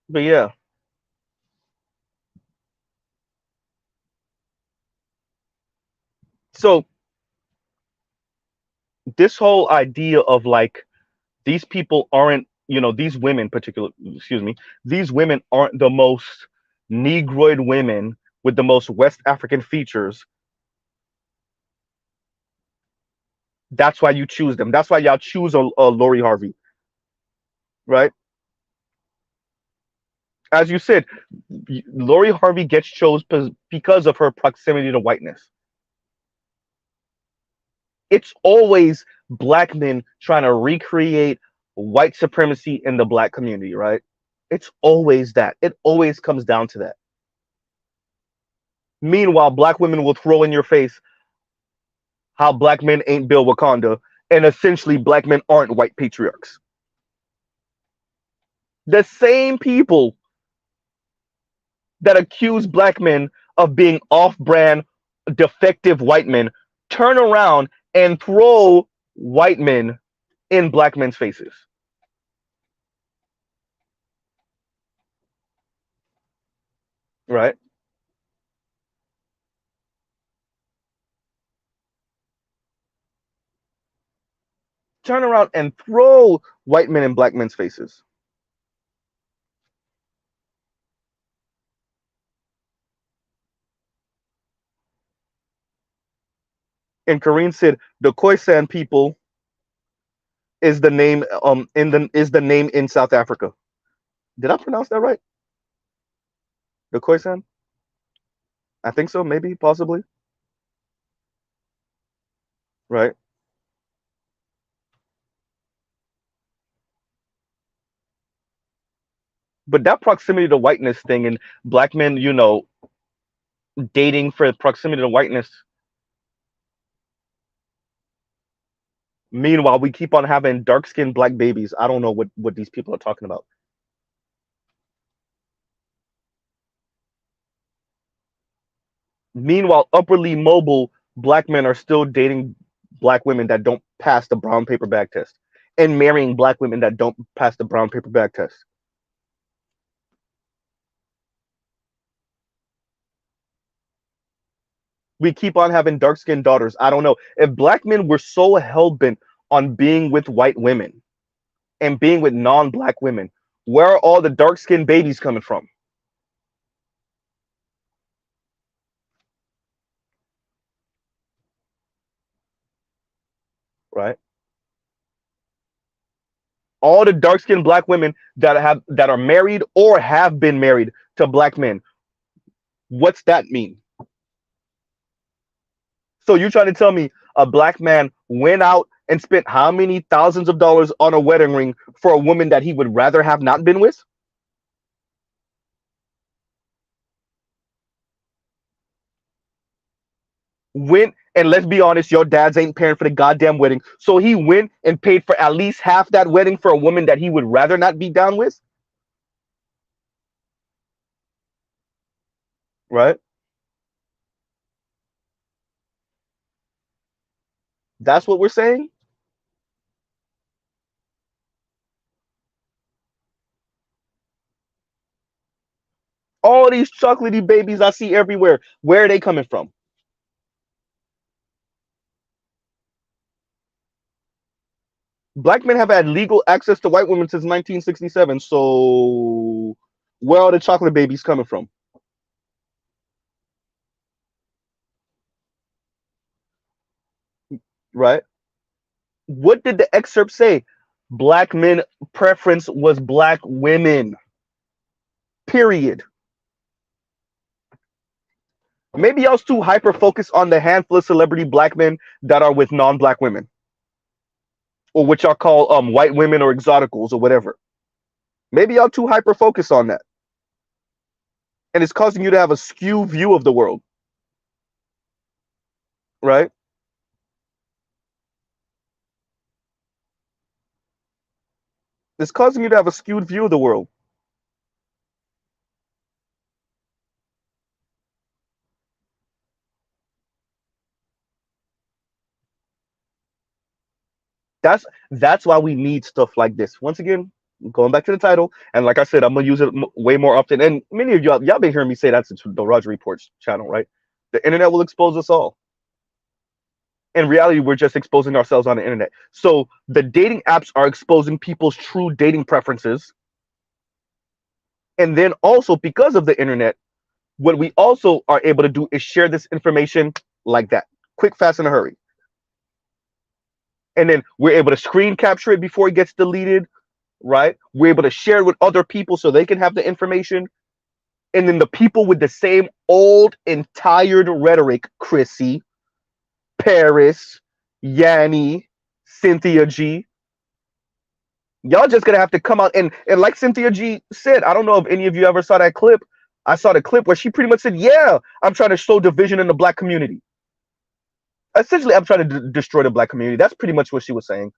But yeah, so this whole idea of like these people aren't, these women, particular, excuse me, these women aren't the most negroid women with the most West African features. That's why you choose them. That's why y'all choose a Lori Harvey, right? As you said, Lori Harvey gets chose because of her proximity to whiteness. It's always black men trying to recreate white supremacy in the black community, right? It's always that. It always comes down to that. Meanwhile, black women will throw in your face how black men ain't built Wakanda, and essentially black men aren't white patriarchs. The same people that accuse black men of being off-brand, defective white men turn around and throw white men in black men's faces, right? turn around and throw white men in black men's faces. And Karine said the Khoisan people is the name in South Africa. Did I pronounce that right? The Khoisan? I think so, maybe, possibly. Right. But that proximity to whiteness thing and black men, dating for proximity to whiteness. Meanwhile, we keep on having dark skinned black babies. I don't know what these people are talking about. Meanwhile, upperly mobile black men are still dating black women that don't pass the brown paper bag test and marrying black women that don't pass the brown paper bag test. We keep on having dark skinned daughters. I don't know. If black men were so hell bent on being with white women and being with non black women, where are all the dark skinned babies coming from? Right? All the dark skinned black women that are married or have been married to black men. What's that mean? So you're trying to tell me a black man went out and spent how many thousands of dollars on a wedding ring for a woman that he would rather have not been with? Went and let's be honest, your dads ain't paying for the goddamn wedding. So he went and paid for at least half that wedding for a woman that he would rather not be down with. Right? That's what we're saying. All these chocolatey babies I see everywhere, where are they coming from? Black men have had legal access to white women since 1967. So where are the chocolate babies coming from? Right? What did the excerpt say? Black men preference was black women. Period. Maybe I was too hyper focused on the handful of celebrity black men that are with non-black women, or which are called white women or exoticals or whatever. Maybe y'all too hyper focused on that, and it's causing you to have a skew view of the world, right? It's causing you to have a skewed view of the world. That's why we need stuff like this. Once again, going back to the title, and like I said, I'm gonna use it way more often. And many of y'all been hearing me say that's the Roger Reports channel, right? The internet will expose us all. In reality, we're just exposing ourselves on the internet. So the dating apps are exposing people's true dating preferences. And then also because of the internet, what we also are able to do is share this information like that, quick, fast, in a hurry. And then we're able to screen capture it before it gets deleted, right? We're able to share it with other people so they can have the information. And then the people with the same old and tired rhetoric, Chrissy, Paris, Yanni, Cynthia G, y'all just gonna have to come out and like Cynthia G said, I don't know if any of you ever saw that clip. I saw the clip where she pretty much said, "Yeah, I'm trying to sow division in the black community. Essentially, I'm trying to destroy the black community." That's pretty much what she was saying.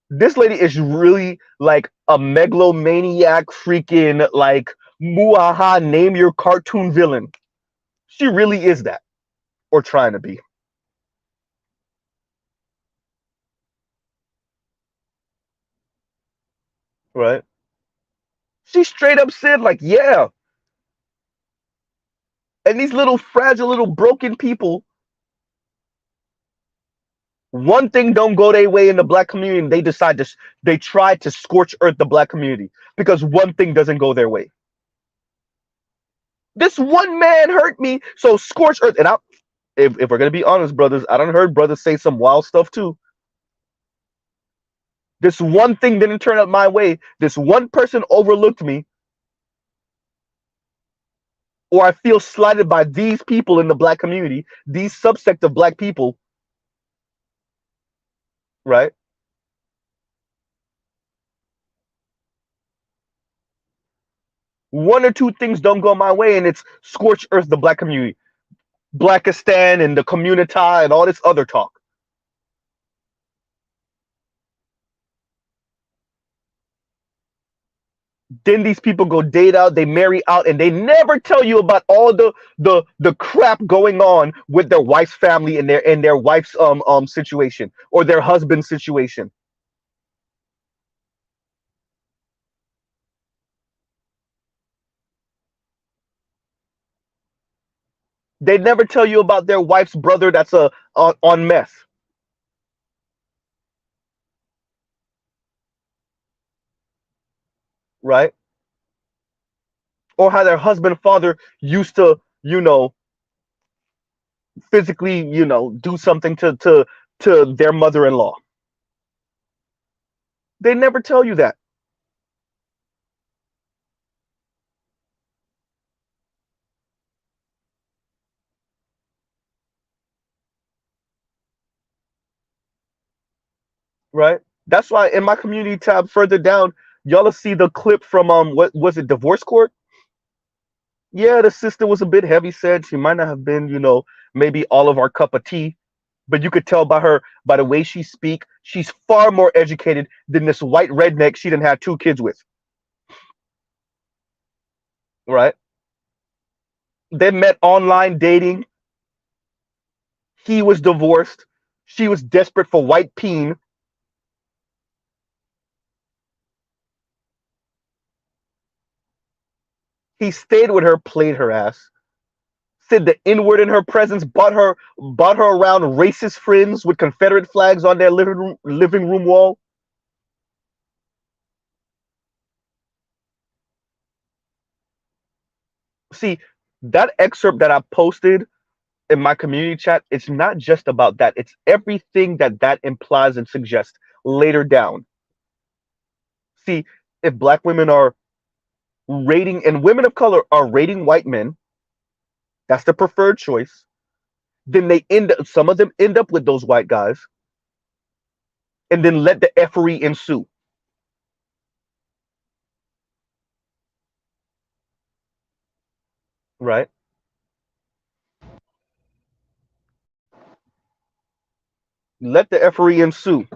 This lady is really like a megalomaniac, freaking like muaha, name your cartoon villain. She really is that, or trying to be. Right? She straight up said, like, yeah. And these little fragile, little broken people One thing don't go their way in the black community, and they try to scorch earth the black community because one thing doesn't go their way. This one man hurt me, so scorch earth. And if we're gonna be honest, brothers, I done heard brothers say some wild stuff too. This one thing didn't turn out my way. This one person overlooked me, or I feel slighted by these people in the black community, these subsect of black people, right? One or two things don't go my way, and it's scorch earth the black community, Blackistan and the community and all this other talk. Then these people go date out, they marry out, and they never tell you about all the crap going on with their wife's family and their wife's situation or their husband's situation. They never tell you about their wife's brother that's on meth, right? Or how their husband father used to, physically, do something to their mother-in-law. They never tell you that, right? That's why in my community tab further down, y'all will see the clip from what was it, divorce court? Yeah, the sister was a bit heavy set. She might not have been, maybe all of our cup of tea, but you could tell by the way she speak, she's far more educated than this white redneck she didn't have two kids with, right? They met online dating. He was divorced. She was desperate for white peen. He stayed with her, played her ass, said the N word in her presence, bought her around racist friends with Confederate flags on their living room wall. See, that excerpt that I posted in my community chat, it's not just about that. It's everything that implies and suggests later down. See, if black women are rating and women of color are rating white men, that's the preferred choice. Then some of them end up with those white guys, and then let the effery ensue, right? Let the effery ensue,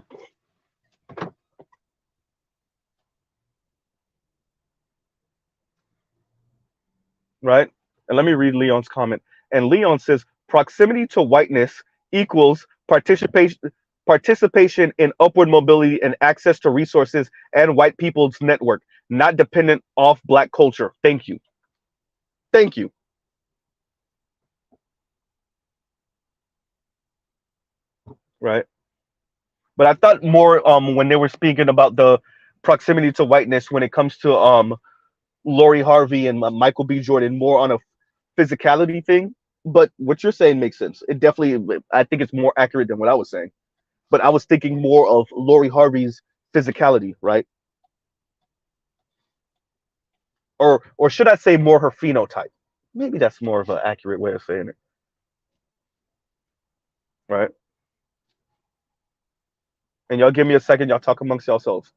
right? And let me read Leon's comment. And Leon says proximity to whiteness equals participation in upward mobility and access to resources and white people's network, not dependent off black culture. Thank you. Thank you. Right. But I thought more when they were speaking about the proximity to whiteness when it comes to Lori Harvey and Michael B. Jordan more on a physicality thing. But what you're saying makes sense. It definitely, I think it's more accurate than what I was saying. But I was thinking more of Lori Harvey's physicality, right? Or should I say more her phenotype? Maybe that's more of an accurate way of saying it, right? And y'all give me a second. Y'all talk amongst yourselves.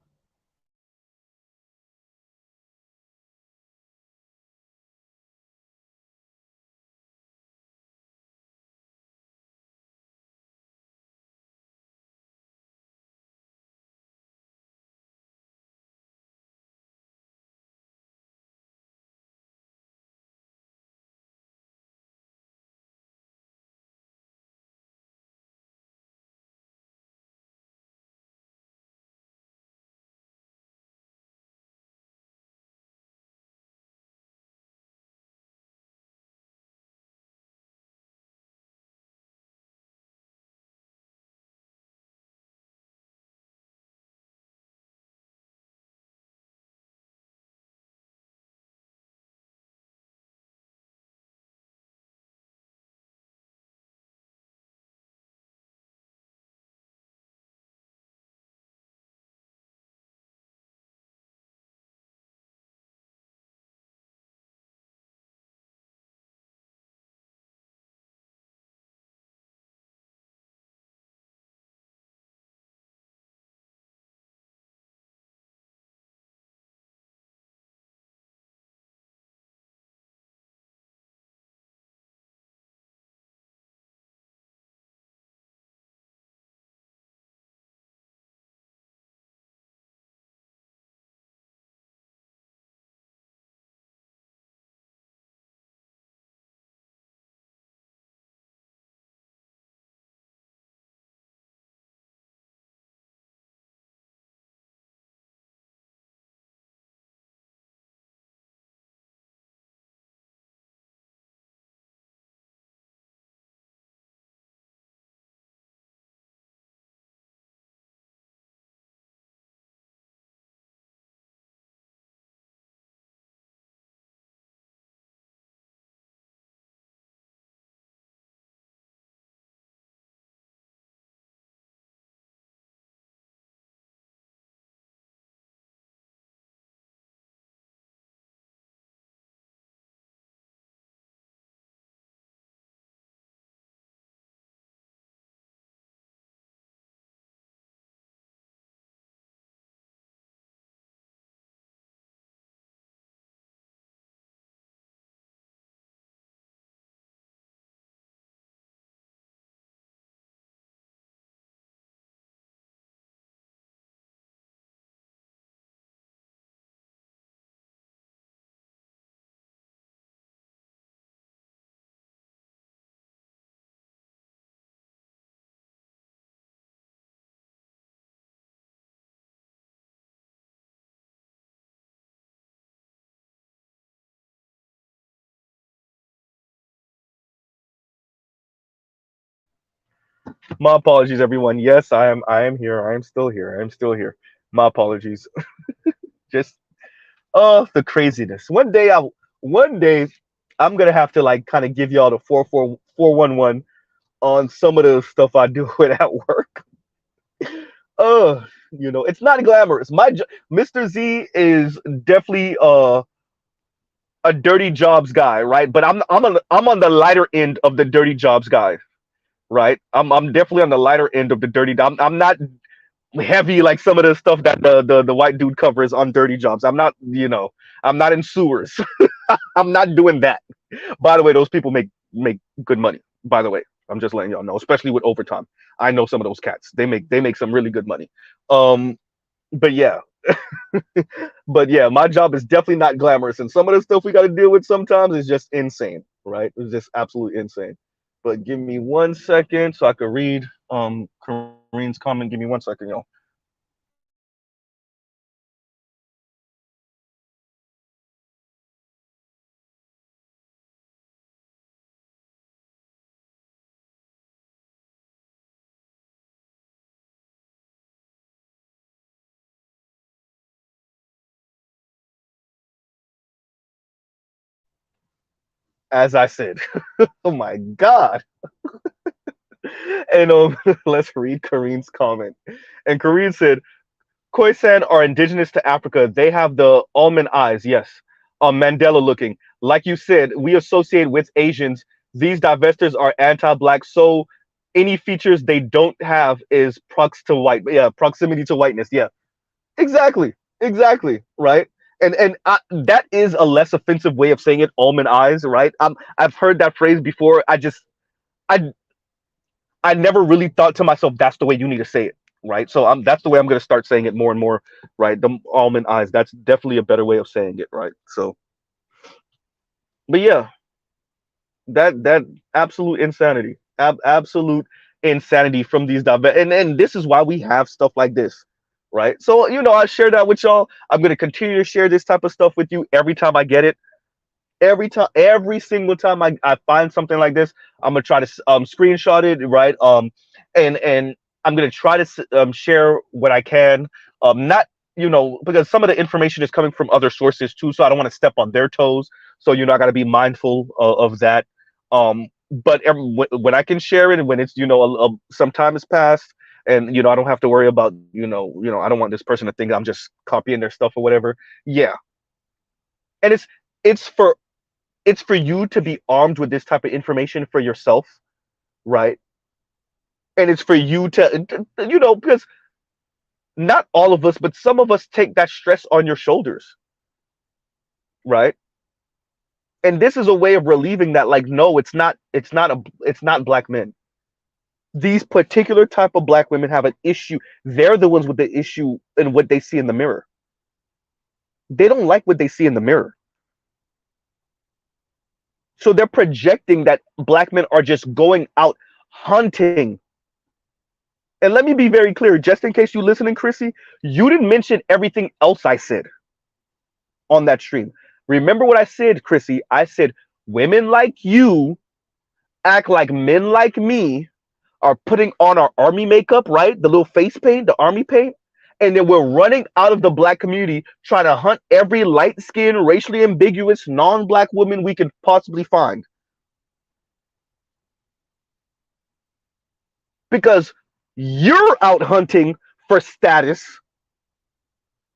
My apologies, everyone. Yes, I am here. I am still here. I am still here. My apologies. Just the craziness. One day I'm gonna have to like kind of give y'all the 44411 on some of the stuff I do with at work. Uh, it's not glamorous. Mr. Z is definitely a dirty jobs guy, right? But I'm on the lighter end of the dirty jobs guy, right? I'm definitely on the lighter end of the dirty. I'm not heavy like some of the stuff that the white dude covers on dirty jobs. I'm not in sewers. I'm not doing that. By the way, those people make good money. By the way, I'm just letting y'all know, especially with overtime. I know some of those cats. They make some really good money. Um, but yeah, but yeah, my job is definitely not glamorous, and some of the stuff we got to deal with sometimes is just insane, right? It's just absolutely insane. But give me 1 second so I can read Kareen's comment. Give me 1 second, y'all. As I said, oh my god. And let's read Kareen's comment. And Kareen said, Khoisan are indigenous to Africa. They have the almond eyes, yes. Mandela looking. Like you said, we associate with Asians. These divestors are anti-black, so any features they don't have is proximity to whiteness. Yeah, exactly, exactly, right. And that is a less offensive way of saying it. Almond eyes, right? I've heard that phrase before. I I never really thought to myself that's the way you need to say it, right? So that's the way I'm going to start saying it more and more, right? The almond eyes. That's definitely a better way of saying it, right? So, but yeah, that absolute insanity, absolute insanity from these and this is why we have stuff like this, right? So I share that with y'all. I'm going to continue to share this type of stuff with you every time I get it. Every single time I find something like this, I'm gonna try to screenshot it, right? And I'm gonna try to share what I can. Not because some of the information is coming from other sources too, so I don't want to step on their toes. So I got to be mindful of that. But when I can share it, and when it's some time has passed, and I don't have to worry about I don't want this person to think I'm just copying their stuff or whatever. Yeah, and it's for it's for you to be armed with this type of information for yourself, right? And it's for you to, because not all of us, but some of us take that stress on your shoulders, right? And this is a way of relieving that. Like, no, it's not black men. These particular type of black women have an issue. They're the ones with the issue in what they see in the mirror. They don't like what they see in the mirror. So they're projecting that black men are just going out hunting. And let me be very clear, just in case you listening, Chrissy, you didn't mention everything else I said on that stream. Remember what I said, Chrissy? I said women like you act like men like me are putting on our army makeup, right? The little face paint, the army paint. And then we're running out of the black community trying to hunt every light skinned, racially ambiguous, non black woman we could possibly find. Because you're out hunting for status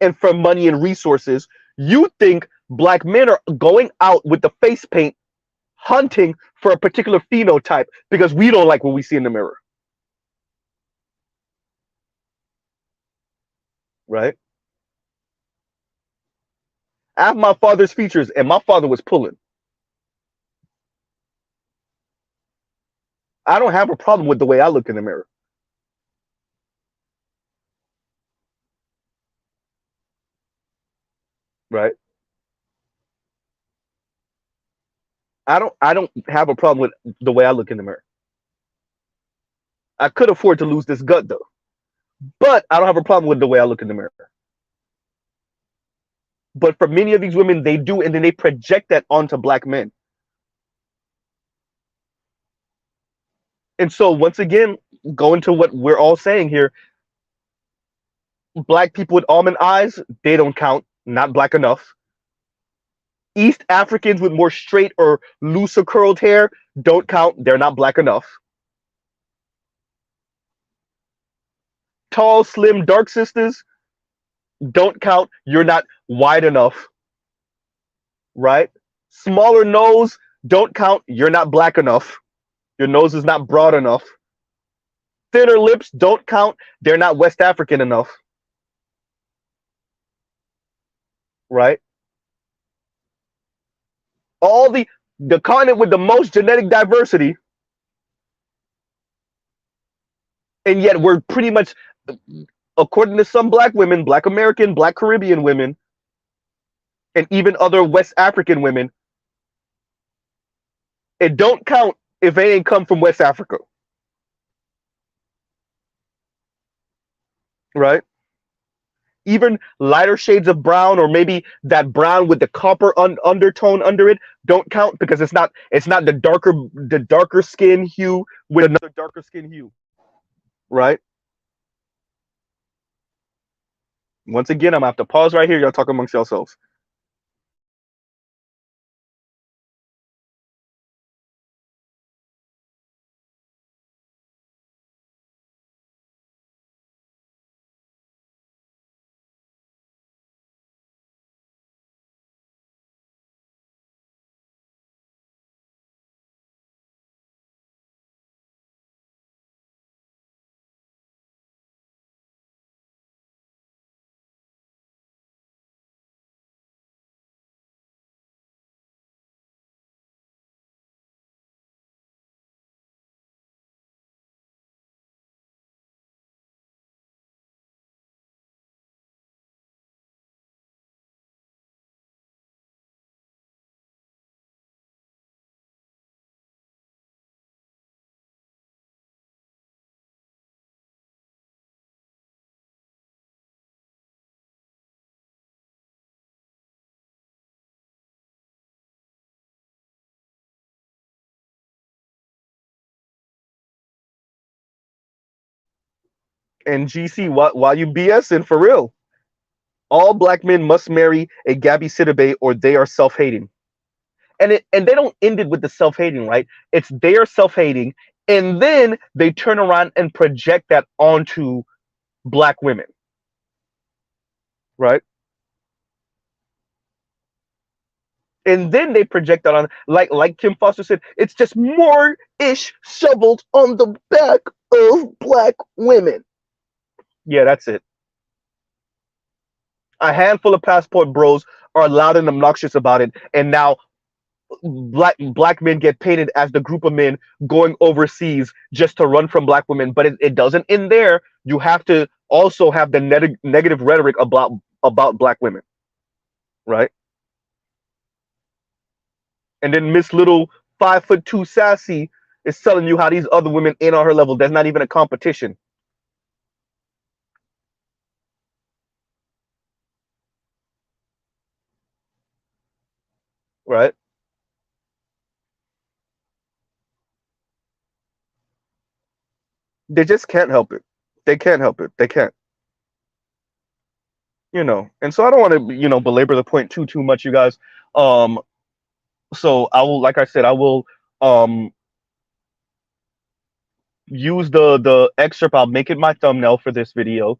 and for money and resources. You think black men are going out with the face paint hunting for a particular phenotype because we don't like what we see in the mirror. Right? I have my father's features, and my father was pulling. I don't have a problem with the way I look in the mirror. Right? I don't have a problem with the way I look in the mirror. I could afford to lose this gut though. But I don't have a problem with the way I look in the mirror. But for many of these women, they do, and then they project that onto black men. And so once again, going to what we're all saying here, black people with almond eyes, they don't count, not black enough. East Africans with more straight or looser curled hair don't count, they're not black enough. Tall, slim, dark sisters don't count, you're not wide enough, right? Smaller nose don't count, you're not black enough. Your nose is not broad enough. Thinner lips don't count, they're not West African enough, right? All the continent with the most genetic diversity, and yet we're pretty much, according to some black women, black American, black Caribbean women, and even other West African women, it don't count if they ain't come from West Africa, right? Even lighter shades of brown, or maybe that brown with the copper undertone under it, don't count because it's not the darker skin hue with another darker skin hue, right? Once again, I'm gonna have to pause right here. Y'all talk amongst yourselves. And GC, while you BSing for real, all black men must marry a Gabby Sidibe or they are self-hating. And they don't end it with the self-hating, right? It's they are self-hating, and then they turn around and project that onto black women, right? And then they project that on, like Kim Foster said, it's just more ish shoveled on the back of black women. Yeah, that's it. A handful of passport bros are loud and obnoxious about it, and now black men get painted as the group of men going overseas just to run from black women. But it doesn't end there. You have to also have the negative rhetoric about black women, right? And then Miss Little 5'2" sassy is telling you how these other women ain't on her level. There's not even a competition, right? They just can't help it. They can't help it. They can't. And so I don't want to belabor the point too much, you guys. Um, so I will, like I said, I will um use the excerpt. I'll make it my thumbnail for this video.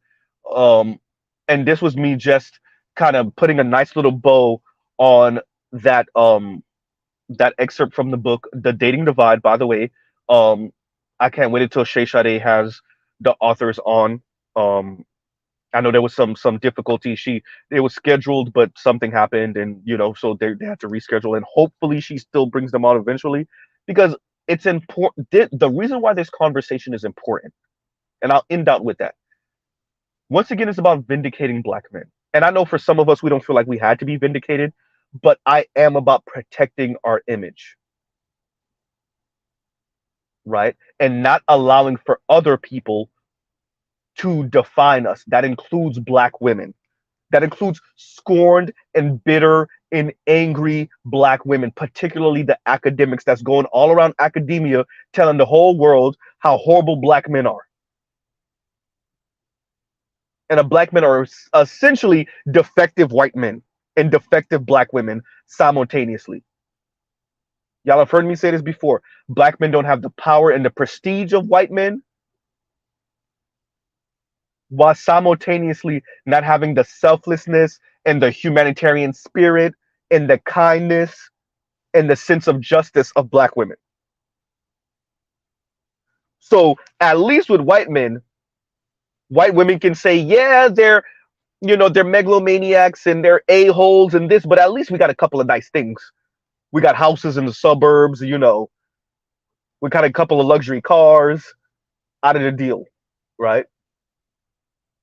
Um, and this was me just kind of putting a nice little bow on that excerpt from the book, The Dating Divide. By the way, um, I can't wait until Shay Sade has the authors on. Um, I know there was some difficulty. It was scheduled, but something happened, and so they had to reschedule. And hopefully, she still brings them out eventually, because it's important. The reason why this conversation is important, and I'll end out with that. Once again, it's about vindicating black men. And I know for some of us, we don't feel like we had to be vindicated, but I am about protecting our image, right? And not allowing for other people to define us. That includes black women. That includes scorned and bitter and angry black women, particularly the academics that's going all around academia telling the whole world how horrible black men are. And black men are essentially defective white men and defective black women simultaneously. Y'all have heard me say this before. Black men don't have the power and the prestige of white men, while simultaneously not having the selflessness and the humanitarian spirit and the kindness and the sense of justice of black women. So at least with white men, white women can say, yeah, they're megalomaniacs and they're a-holes and this, but at least we got a couple of nice things. We got houses in the suburbs. We got a couple of luxury cars out of the deal, right?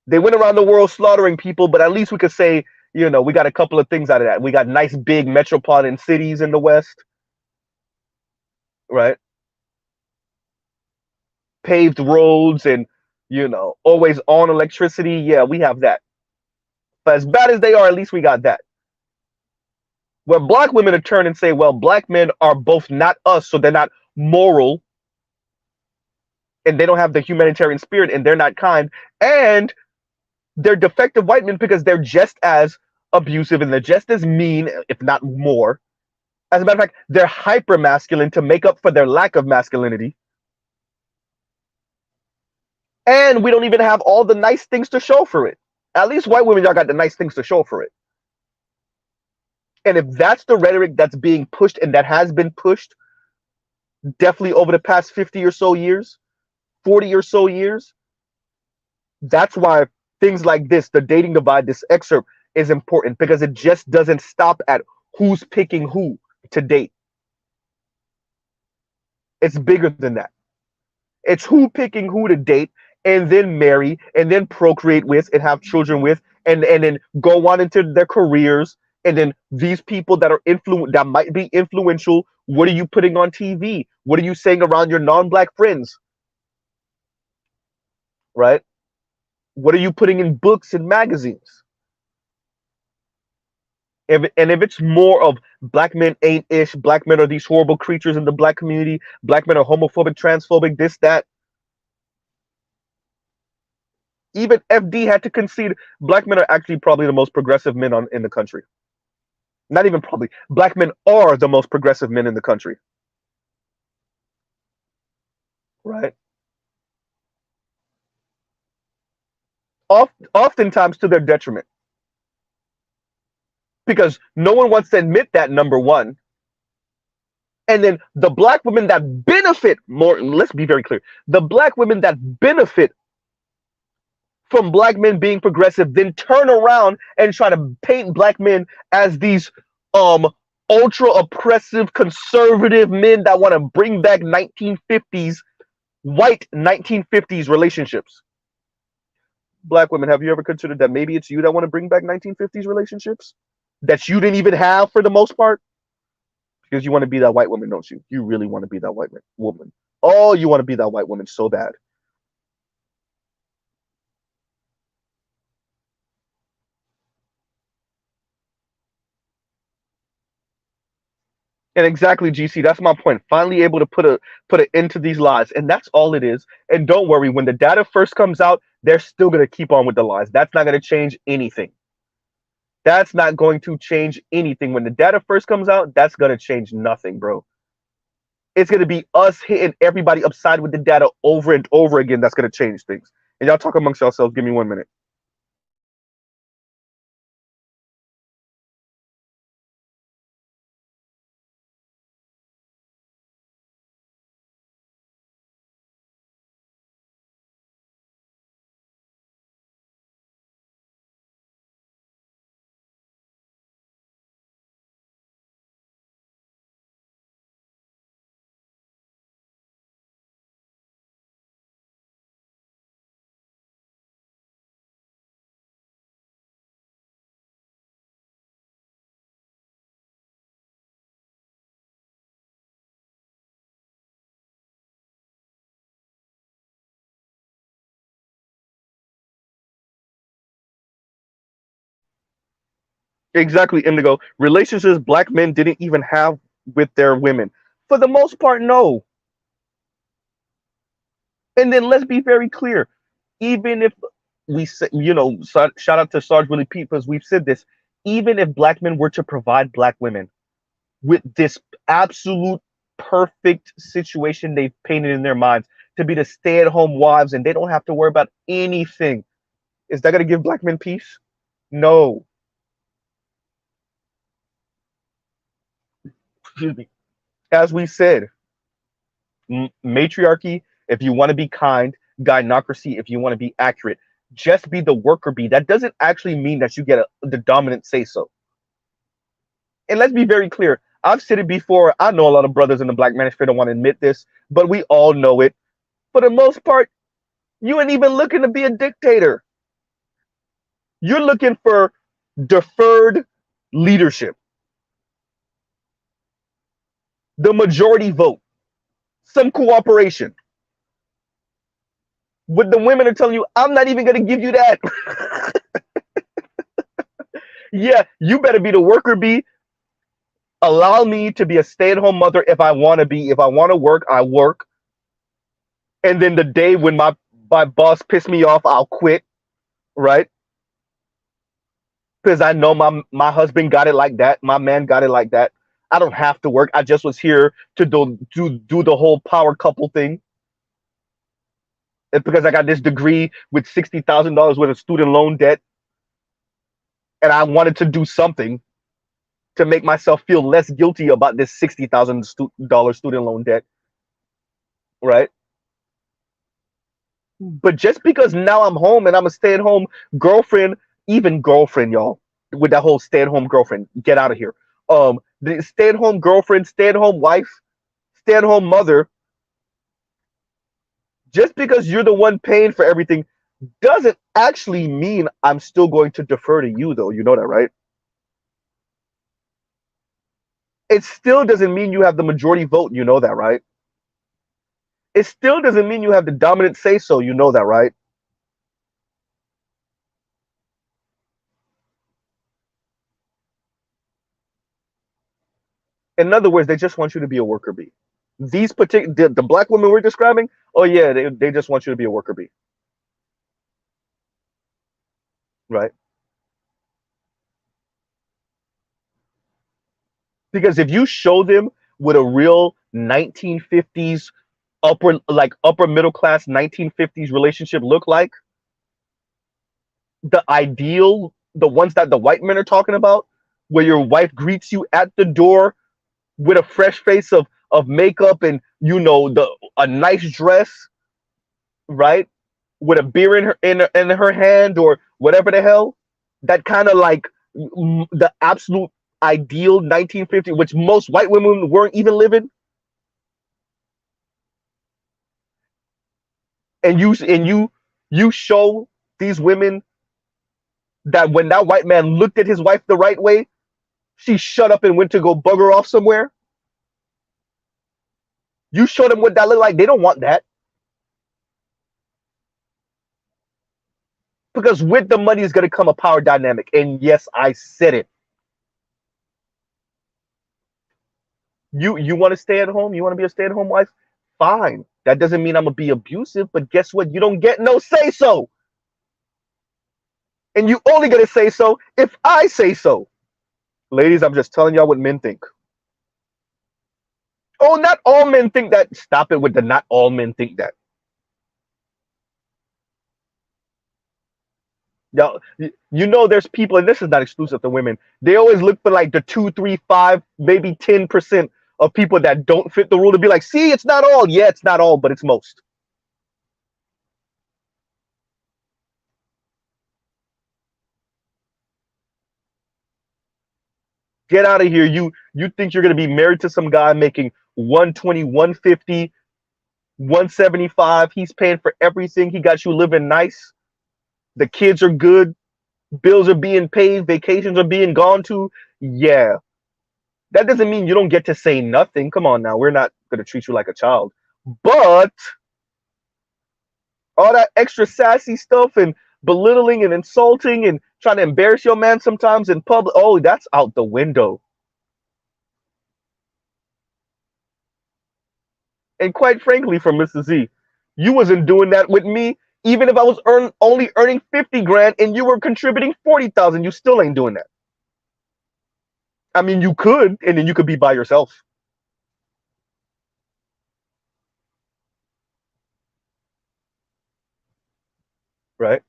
They went around the world slaughtering people, but at least we could say, we got a couple of things out of that. We got nice big metropolitan cities in the West, right? Paved roads and, always on electricity. Yeah, we have that. But as bad as they are, at least we got that. When black women are turn and say, well, black men are both not us, so they're not moral and they don't have the humanitarian spirit and they're not kind, and they're defective white men because they're just as abusive and they're just as mean, if not more. As a matter of fact, they're hyper masculine to make up for their lack of masculinity. And we don't even have all the nice things to show for it. At least white women, y'all got the nice things to show for it. And if that's the rhetoric that's being pushed and that has been pushed definitely over the past 50 or so years, 40 or so years, that's why things like this, the dating divide, this excerpt is important because it just doesn't stop at who's picking who to date. It's bigger than that. It's who picking who to date and then marry and then procreate with and have children with and then go on into their careers. And then these people that are that might be influential, what are you putting on TV? What are you saying around your non-black friends? Right? What are you putting in books and magazines? If it's more of black men ain't ish, black men are these horrible creatures in the black community, black men are homophobic, transphobic, this, that. Even FD had to concede black men are actually probably the most progressive men in the country. Not even probably. Black men are the most progressive men in the country. Right? Oftentimes to their detriment. Because no one wants to admit that, number one. And then the black women that benefit more, let's be very clear, the black women that benefit from black men being progressive then turn around and try to paint black men as these um ultra oppressive conservative men that want to bring back 1950s white 1950s relationships. Black women, have you ever considered that maybe it's you that want to bring back 1950s relationships that you didn't even have for the most part? Because you want to be that white woman, don't you? You really want to be that white woman. Oh, you want to be that white woman so bad. And exactly, GC, that's my point. Finally able to put an end to these lies. And that's all it is. And don't worry, when the data first comes out, they're still gonna keep on with the lies. That's not gonna change anything. That's not going to change anything. When the data first comes out, that's gonna change nothing, bro. It's gonna be us hitting everybody upside with the data over and over again. That's gonna change things. And y'all talk amongst yourselves. Give me 1 minute. Exactly, Indigo. Relationships black men didn't even have with their women. For the most part, no. And then let's be very clear. Even if we say, shout out to Sarge Willie Pete because we've said this. Even if black men were to provide black women with this absolute perfect situation they've painted in their minds to be the stay-at-home wives and they don't have to worry about anything, is that going to give black men peace? No. Excuse me. As we said, matriarchy if you want to be kind, gynocracy if you want to be accurate. Just be the worker bee. That doesn't actually mean that you get the dominant say so. And let's be very clear. I've said it before. I know a lot of brothers in the black manosphere don't want to admit this, but we all know it. For the most part, you ain't even looking to be a dictator. You're looking for deferred leadership, the majority vote, some cooperation. What the women are telling you, I'm not even going to give you that. Yeah, you better be the worker bee. Allow me to be a stay-at-home mother if I want to be. If I want to work, I work. And then the day when my boss pissed me off, I'll quit, right? Because I know my husband got it like that. My man got it like that. I don't have to work. I just was here to do the whole power couple thing. It's because I got this degree with $60,000 worth of student loan debt, and I wanted to do something to make myself feel less guilty about this $60,000 student loan debt, right? But just because now I'm home and I'm a stay-at-home girlfriend, even girlfriend, y'all, with that whole stay-at-home girlfriend, get out of here. The stay-at-home girlfriend, stay-at-home wife, stay-at-home mother, just because you're the one paying for everything doesn't actually mean I'm still going to defer to you, though. You know that, right? It still doesn't mean you have the majority vote. You know that, right? It still doesn't mean you have the dominant say so. You know that, right? In other words, they just want you to be a worker bee. These particular the black women we're describing, oh yeah, they just want you to be a worker bee, right? Because if you show them what a real 1950s upper middle class 1950s relationship look like, the ideal, the ones that the white men are talking about, where your wife greets you at the door with a fresh face of makeup and the a nice dress, right? With a beer in her hand or whatever the hell, that kind of like the absolute ideal 1950, which most white women weren't even living. And you show these women that when that white man looked at his wife the right way, she shut up and went to go bugger off somewhere. You show them what that looked like. They don't want that. Because with the money is going to come a power dynamic. And yes, I said it. You want to stay at home? You want to be a stay-at-home wife? Fine. That doesn't mean I'm going to be abusive, but guess what? You don't get no say so. And you only going to say so if I say so. Ladies, I'm just telling y'all what men think. Oh, not all men think that. Stop it with the not all men think that. Y'all, there's people, and this is not exclusive to women. They always look for like the 2, 3, 5, maybe 10% of people that don't fit the rule to be like, see, it's not all. Yeah, it's not all, but it's most. Get out of here. You think you're gonna be married to some guy making 120, 150, 175. He's paying for everything. He got you living nice. The kids are good. Bills are being paid. Vacations are being gone to. Yeah. That doesn't mean you don't get to say nothing. Come on now. We're not gonna treat you like a child. But all that extra sassy stuff and belittling and insulting and trying to embarrass your man sometimes in public. Oh, that's out the window. And quite frankly, for Mr. Z, you wasn't doing that with me. Even if I was only earning 50 grand and you were contributing 40,000, you still ain't doing that. I mean, you could, and then you could be by yourself, right?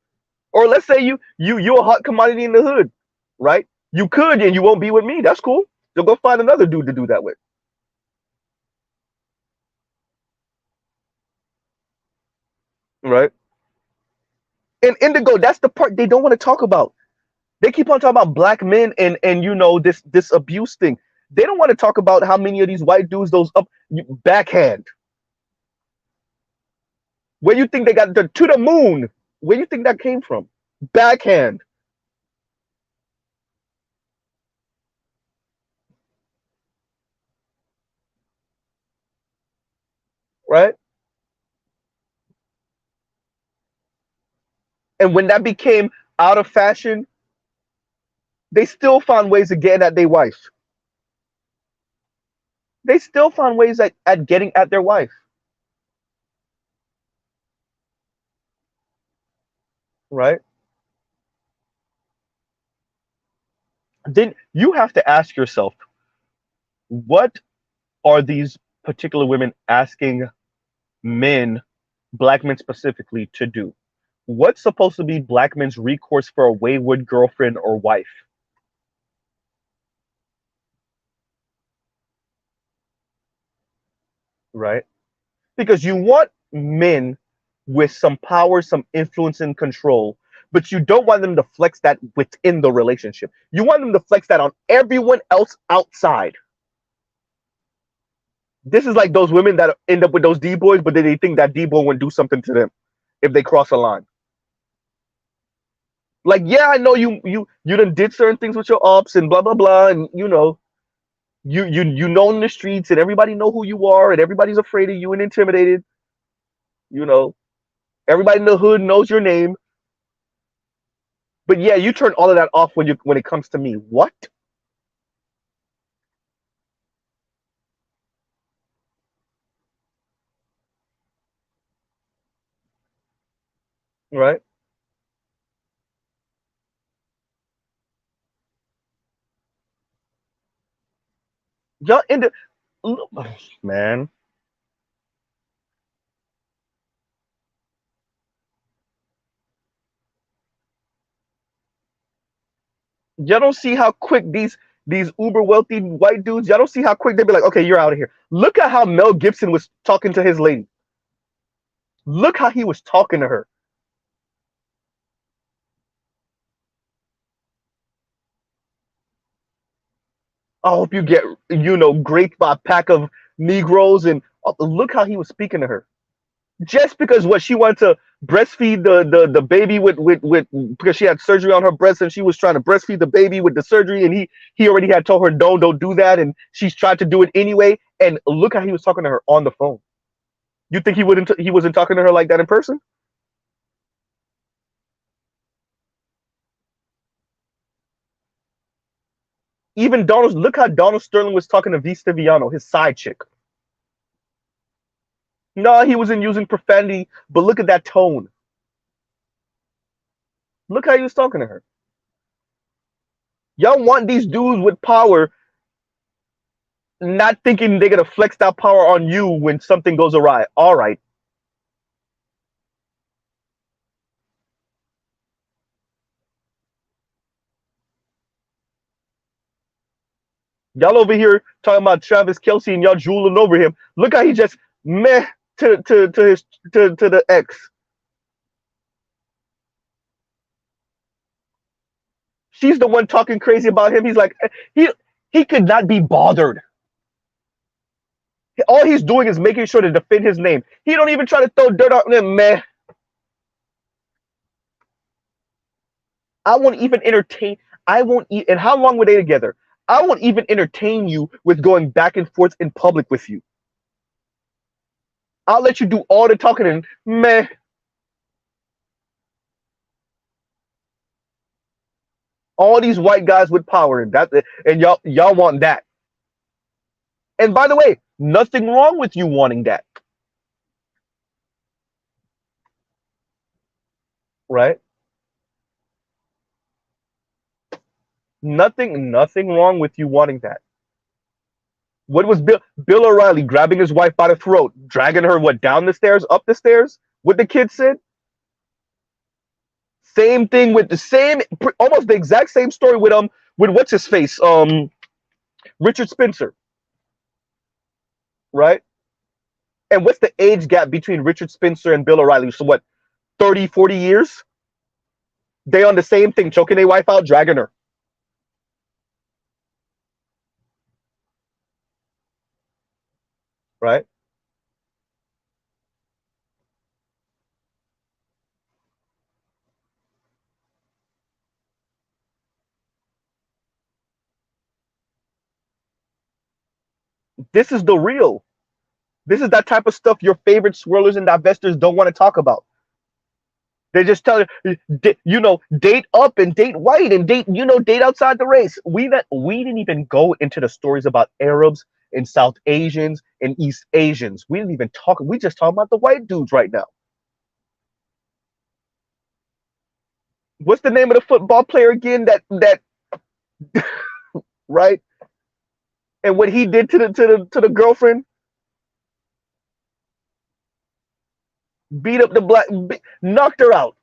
Or let's say you're a hot commodity in the hood, right? You could, and you won't be with me. That's cool. You'll go find another dude to do that with, right? And indigo, that's the part they don't want to talk about. They keep on talking about black men and this abuse thing. They don't want to talk about how many of these white dudes those up backhand. Where you think they got to the moon? Where you think that came from? Backhand, right? And when that became out of fashion, they still found ways of getting at their wife. They still found ways at getting at their wife, right? Then you have to ask yourself, what are these particular women asking men, black men specifically, to do? What's supposed to be black men's recourse for a wayward girlfriend or wife, right? Because you want men with some power, some influence and control, but you don't want them to flex that within the relationship. You want them to flex that on everyone else outside. This is like those women that end up with those D boys, but then they think that D boy wouldn't do something to them if they cross a line. Like, yeah, I know you done did certain things with your ops and blah blah blah, and you know in the streets and everybody know who you are and everybody's afraid of you and intimidated. You know, everybody in the hood knows your name. But yeah, you turn all of that off when it comes to me. What? Right? Y'all in the man. Y'all don't see how quick these uber wealthy white dudes. Y'all don't see how quick they be like, okay, you're out of here. Look at how Mel Gibson was talking to his lady. Look how he was talking to her. I hope you get graped by a pack of Negroes, and look how he was speaking to her. Just because what she wanted to breastfeed the baby with because she had surgery on her breast and she was trying to breastfeed the baby with the surgery, and he already had told her no, don't do that, and she's tried to do it anyway. And look how he was talking to her on the phone. You think he wasn't talking to her like that in person? Even Donald, look how Donald Sterling was talking to V. Stiviano, his side chick. No, he wasn't using profanity, but look at that tone. Look how he was talking to her. Y'all want these dudes with power, not thinking they're gonna flex that power on you when something goes awry. All right, y'all over here talking about Travis Kelsey and y'all drooling over him. Look how he just meh to his to the ex. She's the one talking crazy about him. He's like he could not be bothered. All he's doing is making sure to defend his name. He don't even try to throw dirt on him, man. I won't even entertain. I won't eat. And how long were they together? I won't even entertain you with going back and forth in public with you. I'll let you do all the talking and meh. All these white guys with power, and y'all want that. And by the way, nothing wrong with you wanting that, right? Nothing wrong with you wanting that. What was Bill O'Reilly grabbing his wife by the throat, dragging her what down the stairs, up the stairs? What the kid said? Same thing with the same, almost the exact same story with what's his face, Richard Spencer, right? And what's the age gap between Richard Spencer and Bill O'Reilly? So what, 30, 40 years? They on the same thing, choking their wife out, dragging her, right? This is the real. This is that type of stuff your favorite swirlers and divestors don't want to talk about. They just tell you, date up and date white and date outside the race. We didn't even go into the stories about Arabs and South Asians and East Asians. We didn't even talk. We just talking about the white dudes right now. What's the name of the football player again? That right? And what he did to the girlfriend, beat up the knocked her out.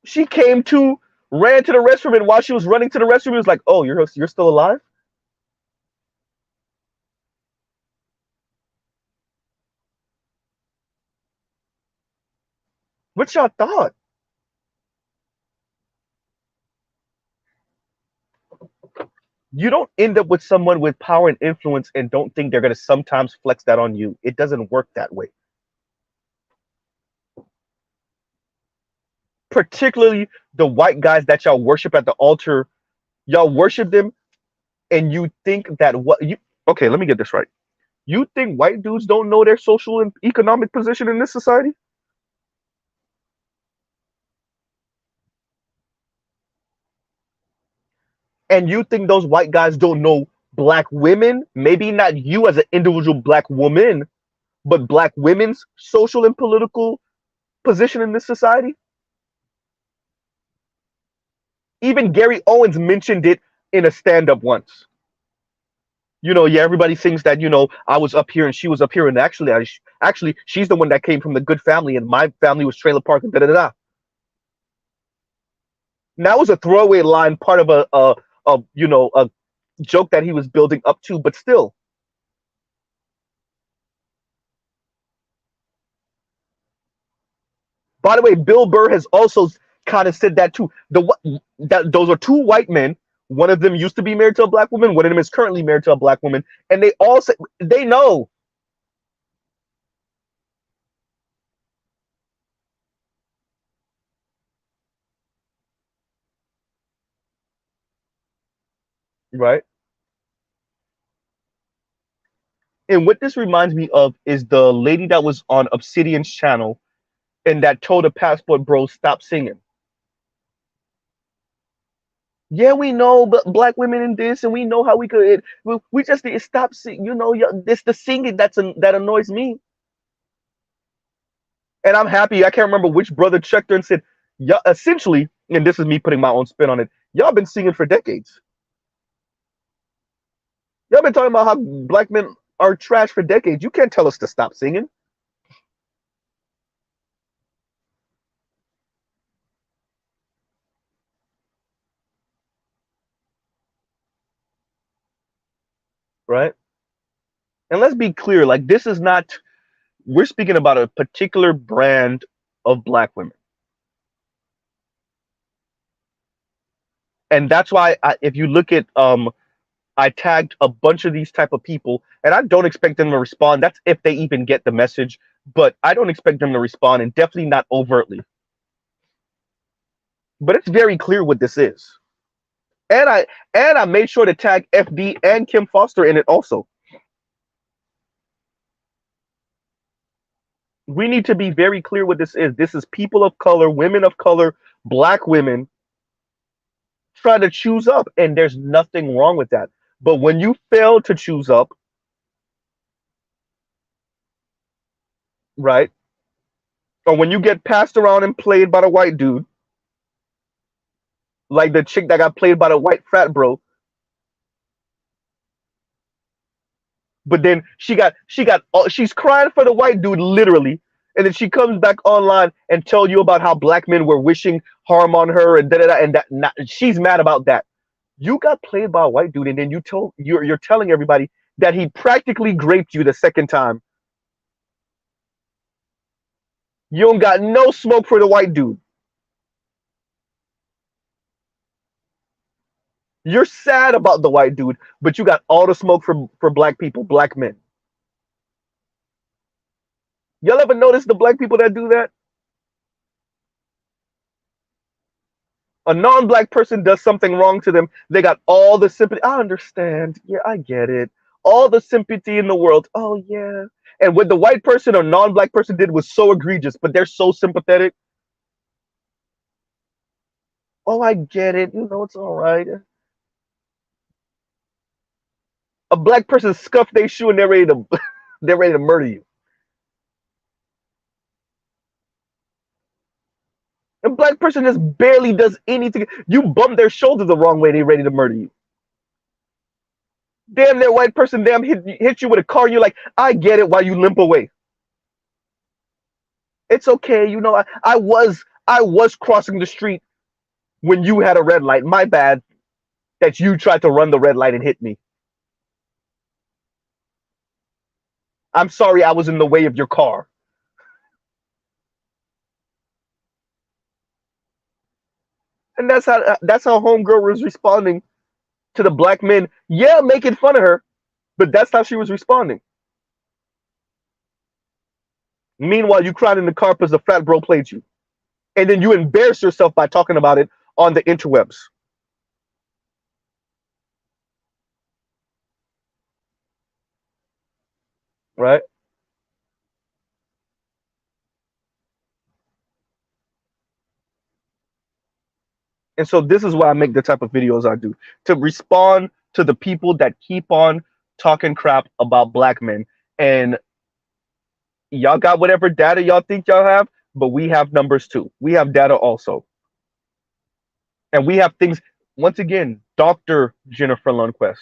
She came to, ran to the restroom, and while she was running to the restroom, he was like, "Oh, you're still alive." What y'all thought? You don't end up with someone with power and influence and don't think they're going to sometimes flex that on you. It doesn't work that way. Particularly the white guys that y'all worship at the altar, y'all worship them, and you think that what you okay, let me get this right. You think white dudes don't know their social and economic position in this society? And you think those white guys don't know black women? Maybe not you as an individual black woman, but black women's social and political position in this society? Even Gary Owens mentioned it in a stand up once. Yeah, everybody thinks that, I was up here and she was up here. And actually, she's the one that came from the good family and my family was trailer park and da da da. And that was a throwaway line, part of a joke that he was building up to, but still. By the way, Bill Burr has also kind of said that too. Those are two white men. One of them used to be married to a black woman. One of them is currently married to a black woman, and they all say they know, right? And what this reminds me of is the lady that was on Obsidian's channel and that told the Passport Bros stop singing. Yeah, we know, but black women in this, and we know how we could. We just need to stop singing. It's the singing that annoys me. And I'm happy. I can't remember which brother checked her and said, "Yeah." Essentially, and this is me putting my own spin on it. Y'all been singing for decades. Y'all been talking about how black men are trash for decades. You can't tell us to stop singing, right? And let's be clear. Like this is not. We're speaking about a particular brand of black women, and that's why if you look at I tagged a bunch of these type of people, and I don't expect them to respond. That's if they even get the message, but I don't expect them to respond, and definitely not overtly. But it's very clear what this is. And I made sure to tag FD and Kim Foster in it also. We need to be very clear what this is. This is people of color, women of color, black women try to choose up, and there's nothing wrong with that. But when you fail to choose up, right, or when you get passed around and played by the white dude, like the chick that got played by the white frat bro, but then she's crying for the white dude literally, and then she comes back online and tell you about how black men were wishing harm on her and da da da, and that not, she's mad about that. You got played by a white dude, and then you're telling everybody that he practically raped you the second time. You don't got no smoke for the white dude. You're sad about the white dude, but you got all the smoke for black people, black men. Y'all ever notice the black people that do that? A non-black person does something wrong to them, they got all the sympathy. I understand. Yeah, I get it. All the sympathy in the world. Oh yeah. And what the white person or non-black person did was so egregious, but they're so sympathetic. Oh, I get it. You know, it's all right. A black person scuffed their shoe and they're ready to they're ready to murder you. A black person just barely does anything. You bump their shoulder the wrong way, they're ready to murder you. Damn, that white person damn hit you with a car. You're like, I get it. While you limp away, it's okay. You know, I was crossing the street when you had a red light. My bad that you tried to run the red light and hit me. I'm sorry I was in the way of your car. And that's how homegirl was responding to the black men. Yeah, making fun of her, but that's how she was responding. Meanwhile, you cried in the car because the fat bro played you. And then you embarrass yourself by talking about it on the interwebs. Right? And so this is why I make the type of videos I do, to respond to the people that keep on talking crap about black men. And y'all got whatever data y'all think y'all have, but we have numbers too. We have data also. And we have things, once again, Dr. Jennifer Lundquist,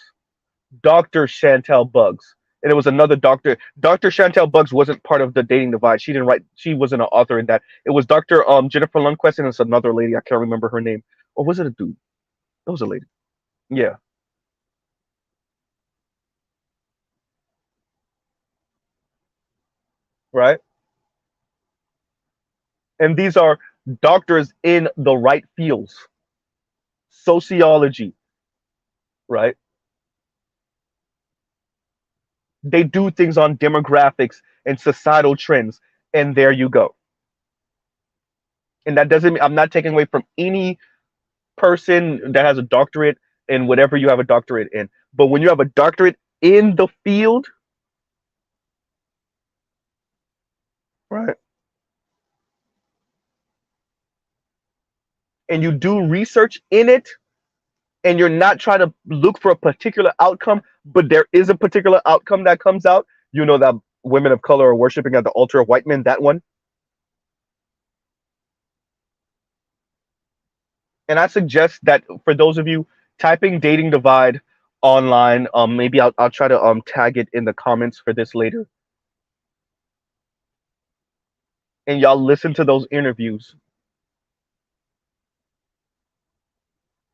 Dr. Chantel Buggs. And it was another doctor. Dr. Chantel Buggs wasn't part of the dating divide. She didn't write, she wasn't an author in that. It was Dr. Jennifer Lundquist and it's another lady. I can't remember her name. Or was it a dude? It was a lady. Yeah. Right. And these are doctors in the right fields. Sociology, right? They do things on demographics and societal trends. And there you go. And that doesn't mean I'm not taking away from any person that has a doctorate in whatever you have a doctorate in. But when you have a doctorate in the field, right, and you do research in it, and you're not trying to look for a particular outcome, but there is a particular outcome that comes out, you know that women of color are worshiping at the altar of white men, that one. And I suggest that for those of you typing dating divide online, maybe I'll try to tag it in the comments for this later. And y'all listen to those interviews.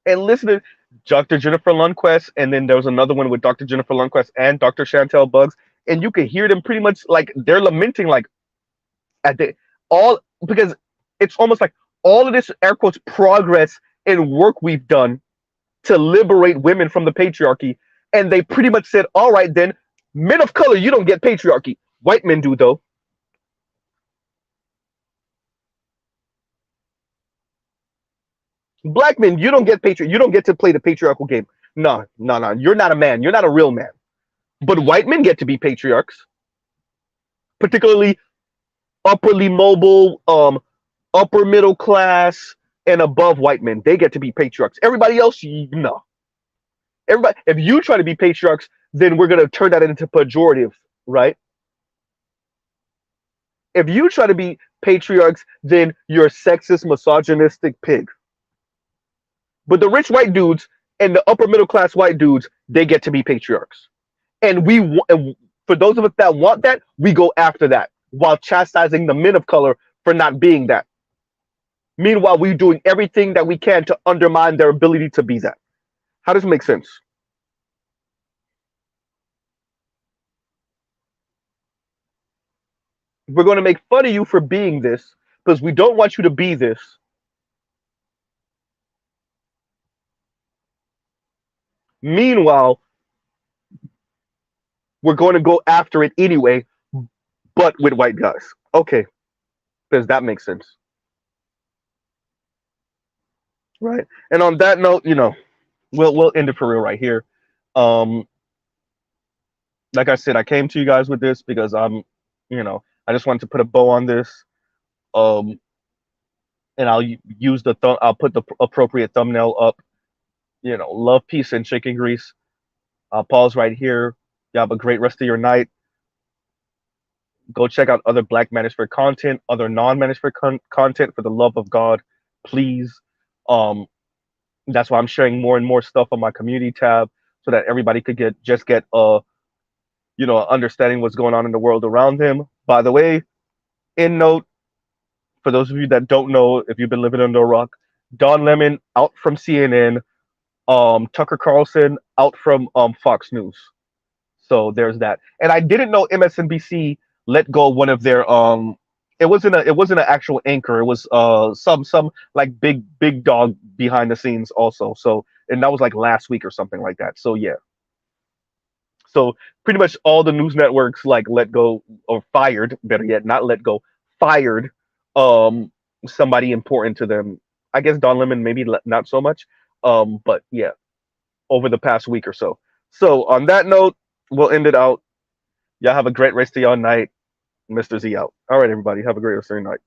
And listen to Dr. Jennifer Lundquist, and then there was another one with Dr. Jennifer Lundquist and Dr. Chantel Buggs, and you could hear them pretty much like they're lamenting, like at the all because it's almost like all of this air quotes progress and work we've done to liberate women from the patriarchy, and they pretty much said, all right, then men of color, you don't get patriarchy. White men do though. Black men, you don't get you don't get to play the patriarchal game. No, no, no. You're not a man. You're not a real man. But white men get to be patriarchs, particularly upperly mobile, upper middle class, and above white men. They get to be patriarchs. Everybody else, no. Everybody, if you try to be patriarchs, then we're gonna turn that into pejorative, right? If you try to be patriarchs, then you're a sexist, misogynistic pig. But the rich white dudes and the upper middle class white dudes, they get to be patriarchs. And and for those of us that want that, we go after that while chastising the men of color for not being that. Meanwhile, we're doing everything that we can to undermine their ability to be that. How does it make sense? We're going to make fun of you for being this because we don't want you to be this. Meanwhile, we're going to go after it anyway, but with white guys. Okay, does that make sense? Right. And on that note, we'll end it for real right here. Um, like I said, I came to you guys with this because I just wanted to put a bow on this. Um, and use I'll put the appropriate thumbnail up. Love, peace, and chicken grease. I'll pause right here. You have a great rest of your night. Go check out other Black Manosphere content, other non-Manosphere content, for the love of God, please. That's why I'm sharing more and more stuff on my community tab so that everybody could get understanding what's going on in the world around them. By the way, in note, for those of you that don't know, if you've been living under a rock, Don Lemon out from CNN, Tucker Carlson out from Fox News. So there's that. And I didn't know MSNBC let go of one of their it wasn't an actual anchor. It was some like big dog behind the scenes also. So, and that was like last week or something like that. So yeah. So pretty much all the news networks like let go or fired, better yet, not let go, fired um somebody important to them. I guess Don Lemon maybe not so much. But yeah, over the past week or so. So on that note, we'll end it out. Y'all have a great rest of your night. Mr. Z out. All right, everybody. Have a great rest of your night.